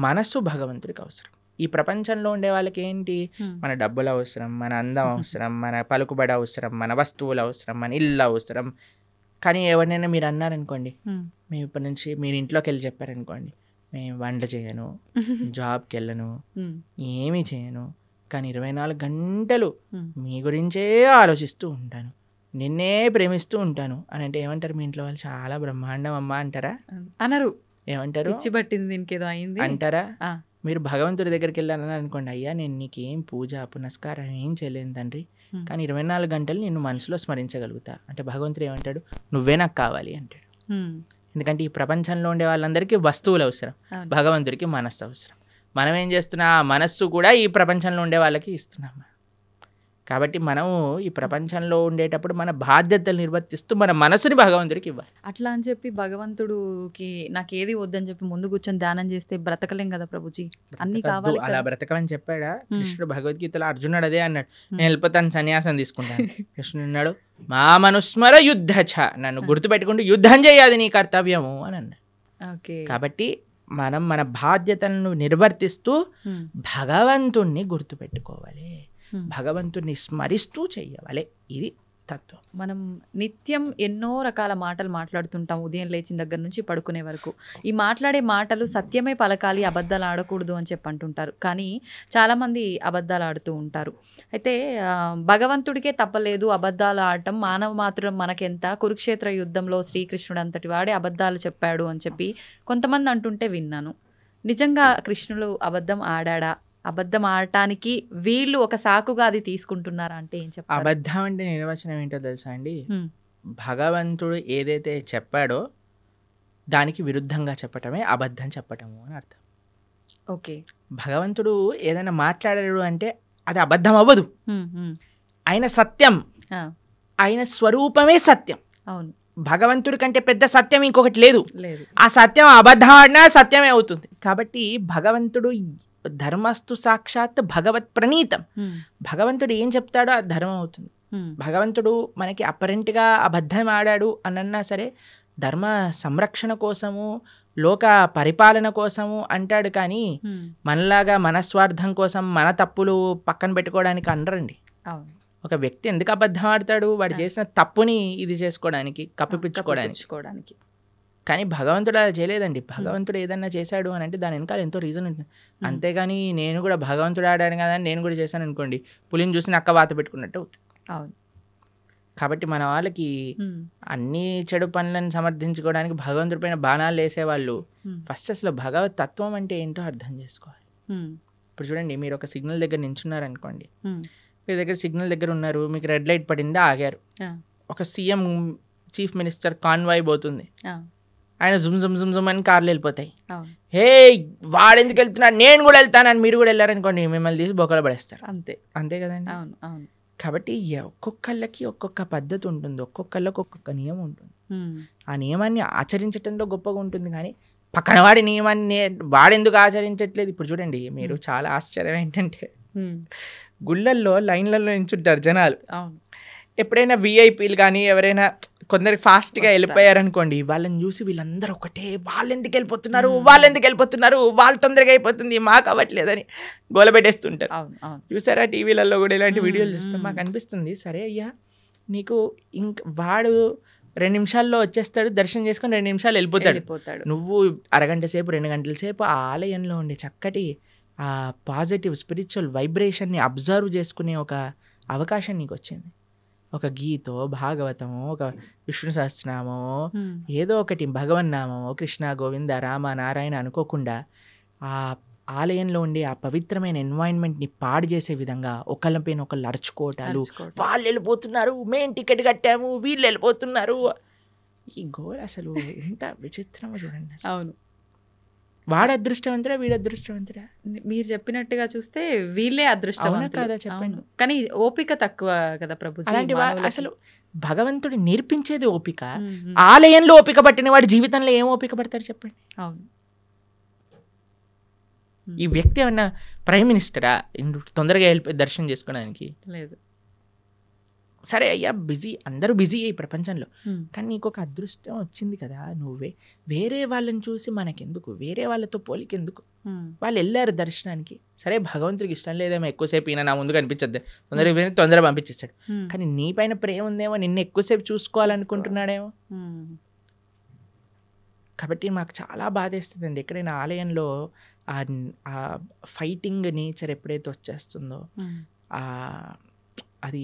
మనస్సు భగవంతుడికి అవసరం. ఈ ప్రపంచంలో ఉండే వాళ్ళకి ఏంటి, మన డబ్బులు అవసరం, మన అందం అవసరం, మన పలుకుబడి అవసరం, మన వస్తువులు అవసరం, మన ఇల్లు అవసరం. కానీ ఎవరినైనా మీరు అన్నారనుకోండి, మేము ఇప్పటి నుంచి మీరు ఇంట్లోకి వెళ్ళి చెప్పారనుకోండి, మేము వంట చేయను, జాబ్కి వెళ్ళను, ఏమీ చేయను, కానీ 24 గంటలు మీ గురించే ఆలోచిస్తూ ఉంటాను, నిన్నే ప్రేమిస్తూ ఉంటాను అని అంటే ఏమంటారు మీ ఇంట్లో వాళ్ళు? చాలా బ్రహ్మాండం అమ్మా అంటారా? అనరు. ఏమంటారు? పిచ్చి పట్టింది దీనికేదో అయింది అంటారా? మీరు భగవంతుడి దగ్గరికి వెళ్ళాలని అనుకోండి, అయ్యా నేను నీకేం పూజ పునస్కారం ఏం చేయలేను తండ్రి, కానీ 24 గంటలు నిన్ను మనసులో స్మరించగలుగుతా అంటే భగవంతుడు ఏమంటాడు? నువ్వే నాకు కావాలి అంటాడు. ఎందుకంటే ఈ ప్రపంచంలో ఉండే వాళ్ళందరికీ వస్తువులు అవసరం, భగవంతుడికి మనస్సు అవసరం. మనం ఏం చేస్తున్నా, ఆ మనస్సు కూడా ఈ ప్రపంచంలో ఉండే వాళ్ళకి ఇస్తున్నాం. కాబట్టి మనము ఈ ప్రపంచంలో ఉండేటప్పుడు మన బాధ్యతలు నిర్వర్తిస్తూ మన మనసుని భగవంతుడికి ఇవ్వాలి. అట్లా అని చెప్పి భగవంతుడికి నాకు ఏది వద్దని చెప్పి ముందు కూర్చొని ధ్యానం చేస్తే బ్రతకలేం కదా ప్రభుజీ, అన్ని కావాలి. అలా బ్రతకమని చెప్పాడా కృష్ణుడు? భగవద్గీతలో అర్జునుడు అదే అన్నాడు, నేను వెళ్ళిపోతాను, సన్యాసం తీసుకుంటాను. కృష్ణుడు అన్నాడు, మా మనుస్మర యుద్ధచ, నన్ను గుర్తుపెట్టుకుంటూ యుద్ధం చేయాలి నీ కర్తవ్యము అని అన్నాడు. కాబట్టి మనం మన బాధ్యతలను నిర్వర్తిస్తూ భగవంతుణ్ణి గుర్తుపెట్టుకోవాలి, భగవంతుని స్మరిస్తూ చెయ్యాలి. ఇది తత్వం. మనం నిత్యం ఎన్నో రకాల మాటలు మాట్లాడుతుంటాం, ఉదయం లేచిన దగ్గర నుంచి పడుకునే వరకు. ఈ మాట్లాడే మాటలు సత్యమే పలకాలి, అబద్ధాలు ఆడకూడదు అని చెప్పి అంటుంటారు. కానీ చాలామంది అబద్ధాలు ఆడుతూ ఉంటారు. అయితే భగవంతుడికే తప్పలేదు అబద్ధాలు ఆడటం, మానవ మాత్రం మనకెంత, కురుక్షేత్ర యుద్ధంలో శ్రీకృష్ణుడు అంతటి వాడే అబద్ధాలు చెప్పాడు అని చెప్పి కొంతమంది అంటుంటే విన్నాను. నిజంగా కృష్ణుడు అబద్ధం ఆడాడా? అబద్ధం ఆడటానికి వీళ్ళు ఒక సాకుగా అది తీసుకుంటున్నారా అంటే ఏం చెప్పారు? అబద్ధం అంటే నిర్వచనం ఏంటో తెలుసా అండి? భగవంతుడు ఏదైతే చెప్పాడో దానికి విరుద్ధంగా చెప్పటమే అబద్ధం చెప్పటము అని అర్థం. ఓకే, భగవంతుడు ఏదైనా మాట్లాడాడు అంటే అది అబద్ధం అవ్వదు. ఆయన సత్యం, ఆయన స్వరూపమే సత్యం. అవును, భగవంతుడి కంటే పెద్ద సత్యం ఇంకొకటి లేదు. ఆ సత్యం అబద్ధం ఆడినా సత్యమే అవుతుంది. కాబట్టి భగవంతుడు ధర్మస్తు సాక్షాత్ భగవత్ ప్రణీతం. భగవంతుడు ఏం చెప్తాడో అది ధర్మం అవుతుంది. భగవంతుడు మనకి అపరెంట్గా అబద్ధం ఆడాడు అనన్నా సరే ధర్మ సంరక్షణ కోసము, లోక పరిపాలన కోసము అంటాడు. కానీ మనలాగా మన స్వార్థం కోసం మన తప్పులు పక్కన పెట్టుకోవడానికి అనరండి. ఒక వ్యక్తి ఎందుకు అబద్ధం ఆడతాడు? వాడు చేసిన తప్పుని ఇది చేసుకోవడానికి, కప్పిపుచ్చుకోవడానికి. కానీ భగవంతుడు అలా చేయలేదండి. భగవంతుడు ఏదన్నా చేశాడు అని అంటే దాని వెనకాల ఎంతో రీజన్ ఉంటుంది. అంతేగాని నేను కూడా భగవంతుడు ఆడాను కదా అని నేను కూడా చేశాను అనుకోండి, పులిని చూసి నక్క వాత పెట్టుకున్నట్టు అవుతుంది. కాబట్టి మన వాళ్ళకి అన్ని చెడు పనులను సమర్థించుకోవడానికి భగవంతుడి పైన బాణాలు వేసేవాళ్ళు ఫస్ట్ అసలు భగవత్ తత్వం అంటే ఏంటో అర్థం చేసుకోవాలి. ఇప్పుడు చూడండి, మీరు ఒక సిగ్నల్ దగ్గర నించున్నారనుకోండి, మీ దగ్గర సిగ్నల్ దగ్గర ఉన్నారు, మీకు రెడ్ లైట్ పడింది, ఆగారు. ఒక సీఎం చీఫ్ మినిస్టర్ కాన్వాయ్ పోతుంది, ఆయన జుమ్ జుమ్ జుమ్ జుమ్ అని కార్లు వెళ్ళిపోతాయి. హే వాడెందుకు వెళ్తున్నాడు, నేను కూడా వెళ్తానని మీరు కూడా వెళ్ళారనుకోండి, మిమ్మల్ని తీసి బొక్కలు పడేస్తారు. అంతే కదండి. కాబట్టి ఒక్కొక్కళ్ళకి ఒక్కొక్క పద్ధతి ఉంటుంది, ఒక్కొక్కళ్ళకి ఒక్కొక్క నియమం ఉంటుంది. ఆ నియమాన్ని ఆచరించడంలో గొప్పగా ఉంటుంది. కానీ పక్కన వాడి నియమాన్ని వాడెందుకు ఆచరించట్లేదు? ఇప్పుడు చూడండి, మీరు చాలా ఆశ్చర్యం ఏంటంటే గుళ్ళల్లో లైన్లలో నించుంటారు జనాలు. ఎప్పుడైనా విఐపీలు కానీ ఎవరైనా కొందరు ఫాస్ట్గా వెళ్ళిపోయారనుకోండి, వాళ్ళని చూసి వీళ్ళందరూ ఒకటే, వాళ్ళు ఎందుకు వెళ్ళిపోతున్నారు, వాళ్ళు తొందరగా అయిపోతుంది, మాకు అవ్వట్లేదని గోలబెట్టేస్తుంటారు. చూసారా టీవీలలో కూడా ఇలాంటి వీడియోలు చూస్తాం. మాకు అనిపిస్తుంది, సరే అయ్యా నీకు వాడు 2 నిమిషాల్లో వచ్చేస్తాడు, దర్శనం చేసుకొని 2 నిమిషాలు వెళ్ళిపోతాడు. నువ్వు అరగంట సేపు 2 గంటల సేపు ఆ ఆలయంలో ఉండే చక్కటి ఆ పాజిటివ్ స్పిరిచువల్ వైబ్రేషన్ని అబ్జర్వ్ చేసుకునే ఒక అవకాశం నీకు వచ్చింది. ఒక గీతో, భాగవతమో, ఒక విష్ణు సహస్రనామో, ఏదో ఒకటి భగవన్నామో, కృష్ణ గోవింద రామ నారాయణ అనుకోకుండా ఆ ఆలయంలో ఉండే ఆ పవిత్రమైన ఎన్వైరన్మెంట్ని పాడు చేసే విధంగా ఒకళ్ళపైన ఒకళ్ళు అరుచుకోవటాలు, వాళ్ళు వెళ్ళిపోతున్నారు, మేం టికెట్ కట్టాము, వీళ్ళు వెళ్ళిపోతున్నారు. ఈ గోల్ అసలు ఎంత విచిత్రమో చూడండి. అవును, వాడు అదృష్టవంతుడా, వీడు అదృష్టవంతుడా? మీరు చెప్పినట్టుగా చూస్తే వీళ్ళే అదృష్టవంతులు కదా, చెప్పండి. కానీ ఓపిక తక్కువ కదా ప్రభు. అలాంటి అసలు భగవంతుడు నేర్పించేది ఓపిక. ఆలయంలో ఓపిక పట్టిన వాడు జీవితంలో ఏం ఓపిక పడతాడు చెప్పండి. అవును, ఈ వ్యక్తి ఏమన్నా ప్రైమ్ మినిస్టరా తొందరగా వెళ్ళిపోయి దర్శనం చేసుకోవడానికి? లేదు. సరే అయ్యా బిజీ, అందరూ బిజీ ఈ ప్రపంచంలో, Hmm. కానీ నీకు ఒక అదృష్టం వచ్చింది కదా, నువ్వే వేరే వాళ్ళని చూసి మనకెందుకు, వేరే వాళ్ళతో పోలికెందుకు, Hmm. వాళ్ళు వెళ్ళారు దర్శనానికి, సరే భగవంతుడికి ఇష్టం లేదేమో ఎక్కువసేపు ఈయన నా ముందు కనిపించద్దు, తొందరగా పంపించేస్తాడు, Hmm. కానీ నీ పైన ప్రేమ ఉందేమో, నిన్ను ఎక్కువసేపు చూసుకోవాలనుకుంటున్నాడేమో. Hmm. కాబట్టి మాకు చాలా బాధేస్తుందండి ఎక్కడైనా ఆలయంలో ఆ ఫైటింగ్ నేచర్ ఎప్పుడైతే వచ్చేస్తుందో, Hmm. అది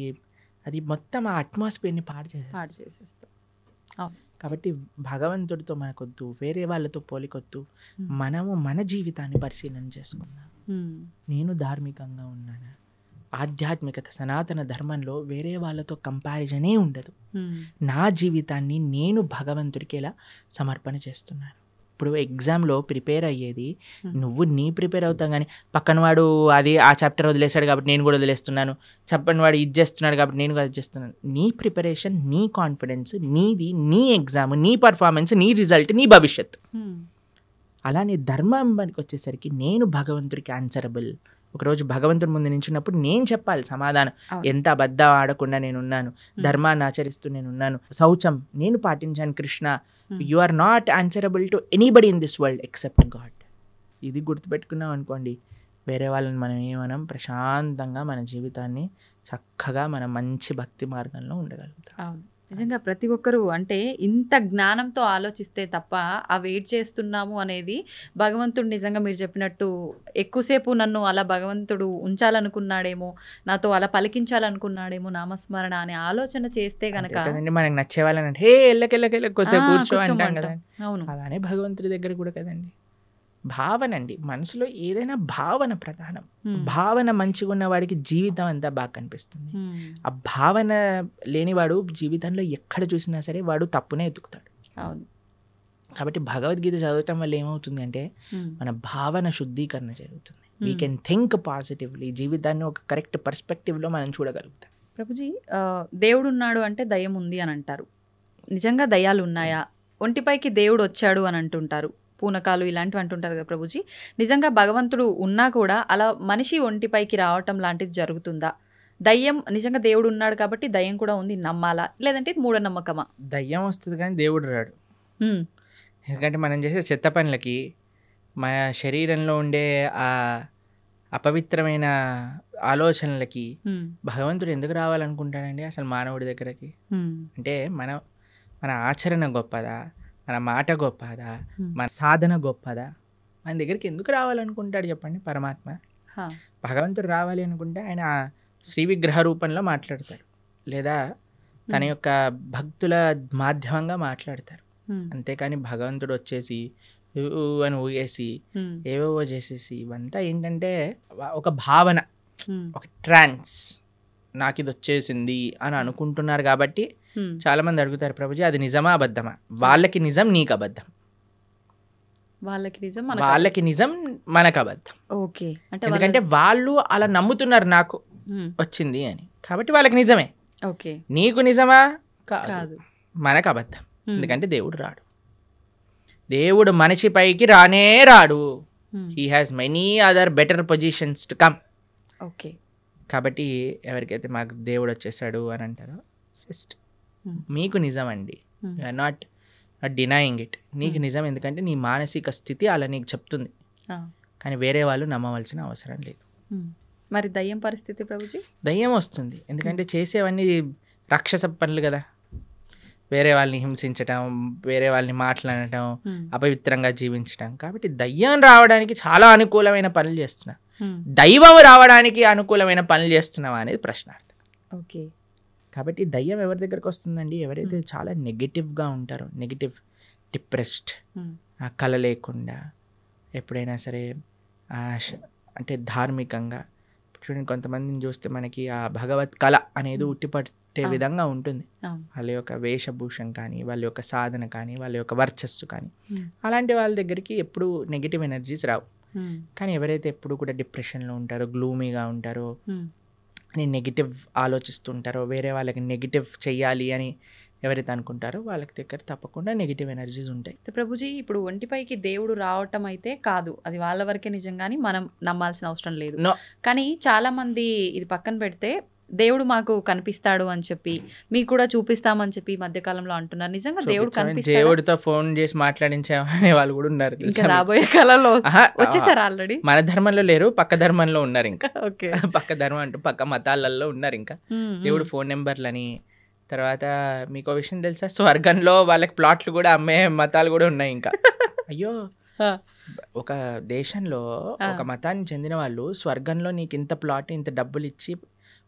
అది మొత్తం ఆ అట్మాస్ఫియర్ని పాడు పాడు చేసేస్తుంది. చేసేస్తాం. కాబట్టి భగవంతుడితో మనకొద్దు, వేరే వాళ్ళతో పోలికొద్దు, Hmm. మనము మన జీవితాన్ని పరిశీలన చేసుకుందాం. Hmm. నేను ధార్మికంగా ఉన్నానా, ఆధ్యాత్మికత సనాతన ధర్మంలో వేరే వాళ్ళతో కంపారిజనే ఉండదు. Hmm. నా జీవితాన్ని నేను భగవంతుడికి ఎలా సమర్పణ చేస్తున్నాను. ఇప్పుడు ఎగ్జామ్లో ప్రిపేర్ అయ్యేది నువ్వు నీ ప్రిపేర్ అవుతావు, కానీ పక్కన వాడు అది ఆ చాప్టర్ వదిలేశాడు కాబట్టి నేను కూడా వదిలేస్తున్నాను, చెప్పని వాడు ఇది చేస్తున్నాడు కాబట్టి నేను కూడా అది చేస్తున్నాను. నీ ప్రిపరేషన్, నీ కాన్ఫిడెన్స్ నీది, నీ ఎగ్జామ్, నీ పర్ఫార్మెన్స్, నీ రిజల్ట్, నీ భవిష్యత్. Hmm. అలానే ధర్మానికి వచ్చేసరికి నేను భగవంతుడికి ఆన్సరబుల్. ఒకరోజు భగవంతుడి ముందు నించున్నప్పుడు నేను చెప్పాలి సమాధానం. అవును. ఎంత అబద్ధం ఆడకుండా నేనున్నాను, ధర్మాన్ని ఆచరిస్తూ నేనున్నాను, శౌచం నేను పాటించాను Krishna. You are not answerable to anybody in this world except god. ఇది గుర్తుపెట్టుకున్నాం అనుకోండి, వేరే వాళ్ళని మనం ఏమనం, ప్రశాంతంగా మన జీవితాన్ని చక్కగా మన మంచి భక్తి మార్గంలో ఉండగలుగుతాం. అవును, నిజంగా ప్రతి ఒక్కరూ అంటే ఇంత జ్ఞానంతో ఆలోచిస్తే తప్ప ఆ వెయిట్ చేస్తున్నాము అనేది భగవంతుడు నిజంగా మీరు చెప్పినట్టు ఎక్కువసేపు నన్ను అలా భగవంతుడు ఉంచాలనుకున్నాడేమో, నాతో అలా పలికించాలనుకున్నాడేమో నామస్మరణ అనే ఆలోచన చేస్తే గనక కదండి మనకి నచ్చే వాళ్ళని అంటే హే ఎల్లకెళ్ళకెళ్ళ కొంచెం కూర్చో అంటాం కూర్చోమంటాం. కదా. అవును. అలానే భగవంతుడి దగ్గర కూడా కదండి, భావన అండి, మనసులో ఏదైనా భావన ప్రధానం. Hmm. భావన మంచిగా ఉన్న వాడికి జీవితం అంతా బాగా కనిపిస్తుంది. Hmm. ఆ భావన లేనివాడు జీవితంలో ఎక్కడ చూసినా సరే వాడు తప్పునే ఎత్తుకుతాడు. అవును. కాబట్టి భగవద్గీత చదవటం వల్ల ఏమవుతుంది అంటే Hmm. మన భావన శుద్ధీకరణ జరుగుతుంది. వీ కెన్ థింక్ పాజిటివ్లీ, జీవితాన్ని ఒక కరెక్ట్ పర్స్పెక్టివ్లో మనం చూడగలుగుతాం. ప్రభుజీ, దేవుడు ఉన్నాడు అంటే దయ్యం ఉంది అని అంటారు. నిజంగా దయ్యాలు ఉన్నాయా? ఒంటిపైకి దేవుడు వచ్చాడు అని అంటుంటారు, పూనకాలు ఇలాంటివి అంటుంటారు కదా ప్రభుజీ. నిజంగా భగవంతుడు ఉన్నా కూడా అలా మనిషి ఒంటిపైకి రావటం లాంటిది జరుగుతుందా? దయ్యం నిజంగా దేవుడు ఉన్నాడు కాబట్టి దయ్యం కూడా ఉంది నమ్మాలా, లేదంటే ఇది మూఢనమ్మకమా? దయ్యం వస్తుంది కానీ దేవుడు రాడు. Hmm. ఎందుకంటే మనం చేసే చెత్త పనులకి, మన శరీరంలో ఉండే ఆ అపవిత్రమైన ఆలోచనలకి Hmm. భగవంతుడు ఎందుకు రావాలనుకుంటాడండి అసలు మానవుడి దగ్గరకి? Hmm. అంటే మన ఆచరణ గొప్పదా, మన మాట గొప్పదా, Hmm. మన సాధన గొప్పదా? మన దగ్గరికి ఎందుకు రావాలనుకుంటాడు చెప్పండి పరమాత్మ? హా. భగవంతుడు రావాలి అనుకుంటే ఆయన శ్రీ విగ్రహ రూపంలో మాట్లాడతారు, లేదా తన యొక్క భక్తుల మాధ్యమంగా మాట్లాడతారు. Hmm. అంతేకాని భగవంతుడు వచ్చేసి ఊ అని ఊగేసి Hmm. ఏవేవో చేసేసి ఇవంతా ఏంటంటే ఒక భావన, Hmm. ఒక ట్రాన్స్, నాకు ఇది వచ్చేసింది అని అనుకుంటున్నారు. కాబట్టి Hmm. చాలా మంది అడుగుతారు ప్రభుజీ అది నిజమా అబద్ధమా? వాళ్ళకి నిజం, నీకు అబద్ధం. వాళ్ళకి నిజం, వాళ్ళకి నిజం, మనకు అబద్ధం. ఓకే. అంటే ఎందుకంటే వాళ్ళు అలా నమ్ముతున్నారు నాకు వచ్చింది అని, కాబట్టి వాళ్ళకి నిజమే. ఓకే. నీకు నిజమా? కాదు. మనకు అబద్ధం. ఎందుకంటే దేవుడు రాడు, దేవుడు మనిషి పైకి రానే రాడు. He has many other better positions to come. Okay. కాబట్టి ఎవరికైతే మాకు దేవుడు వచ్చేసాడు అని అంటారో జస్ట్ మీకు నిజం అండి, యూఆర్ నాట్ డినయింగ్ ఇట్. నీకు నిజం, ఎందుకంటే నీ మానసిక స్థితి అలా నీకు చెప్తుంది, కానీ వేరే వాళ్ళు నమ్మవలసిన అవసరం లేదు. మరి దయ్యం పరిస్థితి ప్రభుజీ? దయ్యం వస్తుంది ఎందుకంటే చేసేవన్నీ రాక్షస పనులు కదా, వేరే వాళ్ళని హింసించటం, వేరే వాళ్ళని మాట్లాడటం, అపవిత్రంగా జీవించటం. కాబట్టి దయ్యం రావడానికి చాలా అనుకూలమైన పనులు చేస్తున్నా, దైవం రావడానికి అనుకూలమైన పనులు చేస్తున్నావా అనేది ప్రశ్నార్థం. ఓకే. కాబట్టి దయ్యం ఎవరి దగ్గరకు వస్తుందండి? ఎవరైతే చాలా నెగిటివ్గా ఉంటారో, నెగిటివ్, డిప్రెస్డ్, ఆ కళ లేకుండా, ఎప్పుడైనా సరే అంటే ధార్మికంగా చూడండి, కొంతమందిని చూస్తే మనకి ఆ భగవత్ కళ అనేది ఉట్టిపట్టే విధంగా ఉంటుంది. వాళ్ళ యొక్క వేషభూషం కానీ, వాళ్ళ యొక్క సాధన కానీ, వాళ్ళ యొక్క వర్చస్సు కానీ, అలాంటి వాళ్ళ దగ్గరికి ఎప్పుడు నెగిటివ్ ఎనర్జీస్ రావు. కానీ ఎవరైతే ఎప్పుడు కూడా డిప్రెషన్లో ఉంటారో, గ్లూమీగా ఉంటారో, అని నెగిటివ్ ఆలోచిస్తుంటారో, వేరే వాళ్ళకి నెగిటివ్ చెయ్యాలి అని ఎవరైతే అనుకుంటారో వాళ్ళకి దగ్గర తప్పకుండా నెగిటివ్ ఎనర్జీస్ ఉంటాయి. ప్రభుజీ, ఇప్పుడు ఒంటిపైకి దేవుడు రావటం అయితే కాదు, అది వాళ్ళ వరకే నిజంగాని మనం నమ్మాల్సిన అవసరం లేదు. కానీ చాలా మంది ఇది పక్కన పెడితే దేవుడు మాకు కనిపిస్తాడు అని చెప్పి మీకు కూడా చూపిస్తామని చెప్పి ఈ మధ్యకాలంలో అంటున్నారు. నిజంగా దేవుడు కనిపిస్తాడు? దేవుడితో ఫోన్ చేసి మాట్లాడించే వాళ్ళు కూడా ఉన్నారు ఇంకా తెలుసా మీకు? రాబోయే కాలంలో ఆహా, వచ్చేసారు ఆల్రెడీ. మన ధర్మంలో లేరు, పక్క ధర్మంలో ఉన్నారు ఇంకా. ఓకే. పక్క ధర్మం అంటూ పక్క మతాలలో ఉన్నారు ఇంకా. దేవుడు ఫోన్ నెంబర్లని. తర్వాత మీకు విషయం తెలుసా, స్వర్గంలో వాళ్ళకి ప్లాట్లు కూడా అమ్మే మతాలు కూడా ఉన్నాయి ఇంకా. అయ్యో, ఒక దేశంలో ఒక మతానికి చెందిన వాళ్ళు స్వర్గంలో నీకు ఇంత ప్లాట్ ఇంత డబ్బులు ఇచ్చి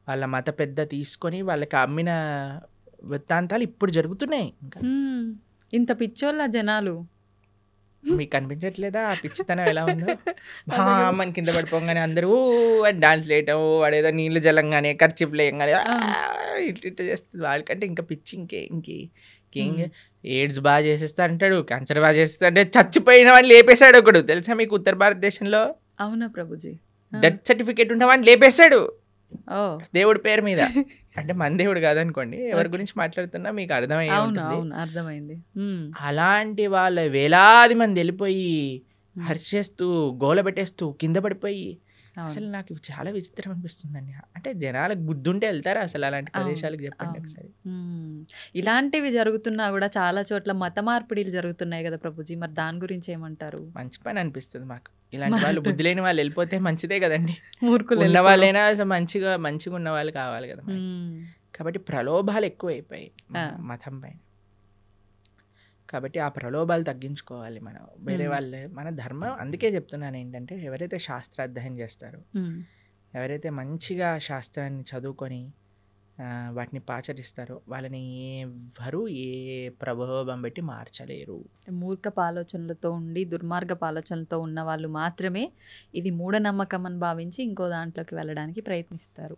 వాళ్ళ మత పెద్ద తీసుకొని వాళ్ళకి అమ్మిన వృత్తాంతాలు ఇప్పుడు జరుగుతున్నాయి ఇంకా. ఇంత పిచ్చోళ్ళ జనాలు. మీకు కనిపించట్లేదా ఆ పిచ్చితనం ఎలా ఉందో? మన కింద పడిపోగానే అందరూ అని డాన్స్ వేయటం, వాడేదో నీళ్ళు జలంగానే ఖర్చు లేయంగానే ఇట్లా చేస్తుంది. వాళ్ళకంటే ఇంకా పిచ్చి ఇంకేం ఎయిడ్స్ బాగా చేసేస్తా అంటాడు, క్యాన్సర్ బాగా చేస్తా అంటే చచ్చిపోయిన వాడిని లేపేశాడు ఒకడు తెలుసా మీకు ఉత్తర భారతదేశంలో. అవునా ప్రభుజీ? డెత్ సర్టిఫికేట్ ఉన్న వాడిని లేపేశాడు ఓ దేవుడి పేరు మీద. అంటే మన దేవుడు కాదనుకోండి, ఎవరి గురించి మాట్లాడుతున్నా మీకు అర్థమయ్యే ఉంటుంది. అవును అర్థమైంది. అలాంటి వాళ్ళ వేలాది మంది వెళ్ళిపోయి హర్షేస్తూ గోల పెట్టేస్తూ కింద పడిపోయి అసలు నాకు ఇవి చాలా విచిత్రం అనిపిస్తుందండి. అంటే జనాలకు బుద్ధి ఉంటే వెళ్తారా అసలు అలాంటి ప్రదేశాలకు? చెప్పండి ఒకసారి. ఇలాంటివి జరుగుతున్నా కూడా చాలా చోట్ల మత మార్పిడిలు జరుగుతున్నాయి కదా ప్రభుజీ, మరి దాని గురించి ఏమంటారు? మంచి పని అనిపిస్తుంది మాకు. ఇలాంటి వాళ్ళు బుద్ధి లేని వాళ్ళు వెళ్ళిపోతే మంచిదే కదండి. మూర్ఖులు ఉన్న వాళ్ళైనా అసలు మంచిగా ఉన్న వాళ్ళు కావాలి కదా. కాబట్టి ప్రలోభాలు ఎక్కువైపోయాయి మతం పైన. కాబట్టి ఆ ప్రలోభాలు తగ్గించుకోవాలి మనం. వేరే వాళ్ళే మన ధర్మం. అందుకే చెప్తున్నాను ఏంటంటే, ఎవరైతే శాస్త్రాధ్యయనం చేస్తారో, ఎవరైతే మంచిగా శాస్త్రాన్ని చదువుకొని వాటిని పాచరిస్తారో వాళ్ళని ఎవరు ఏ ప్రభావం పెట్టి మార్చలేరు. మూర్ఖపు ఆలోచనలతో ఉండి దుర్మార్గపు ఆలోచనలతో ఉన్న వాళ్ళు మాత్రమే ఇది మూఢనమ్మకం అని భావించి ఇంకో దాంట్లోకి వెళ్ళడానికి ప్రయత్నిస్తారు.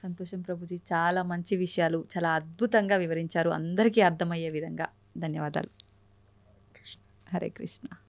సంతోషం ప్రభుజీ, చాలా మంచి విషయాలు చాలా అద్భుతంగా వివరించారు, అందరికీ అర్థమయ్యే విధంగా. ధన్యవాదాలు. హరే కృష్ణ.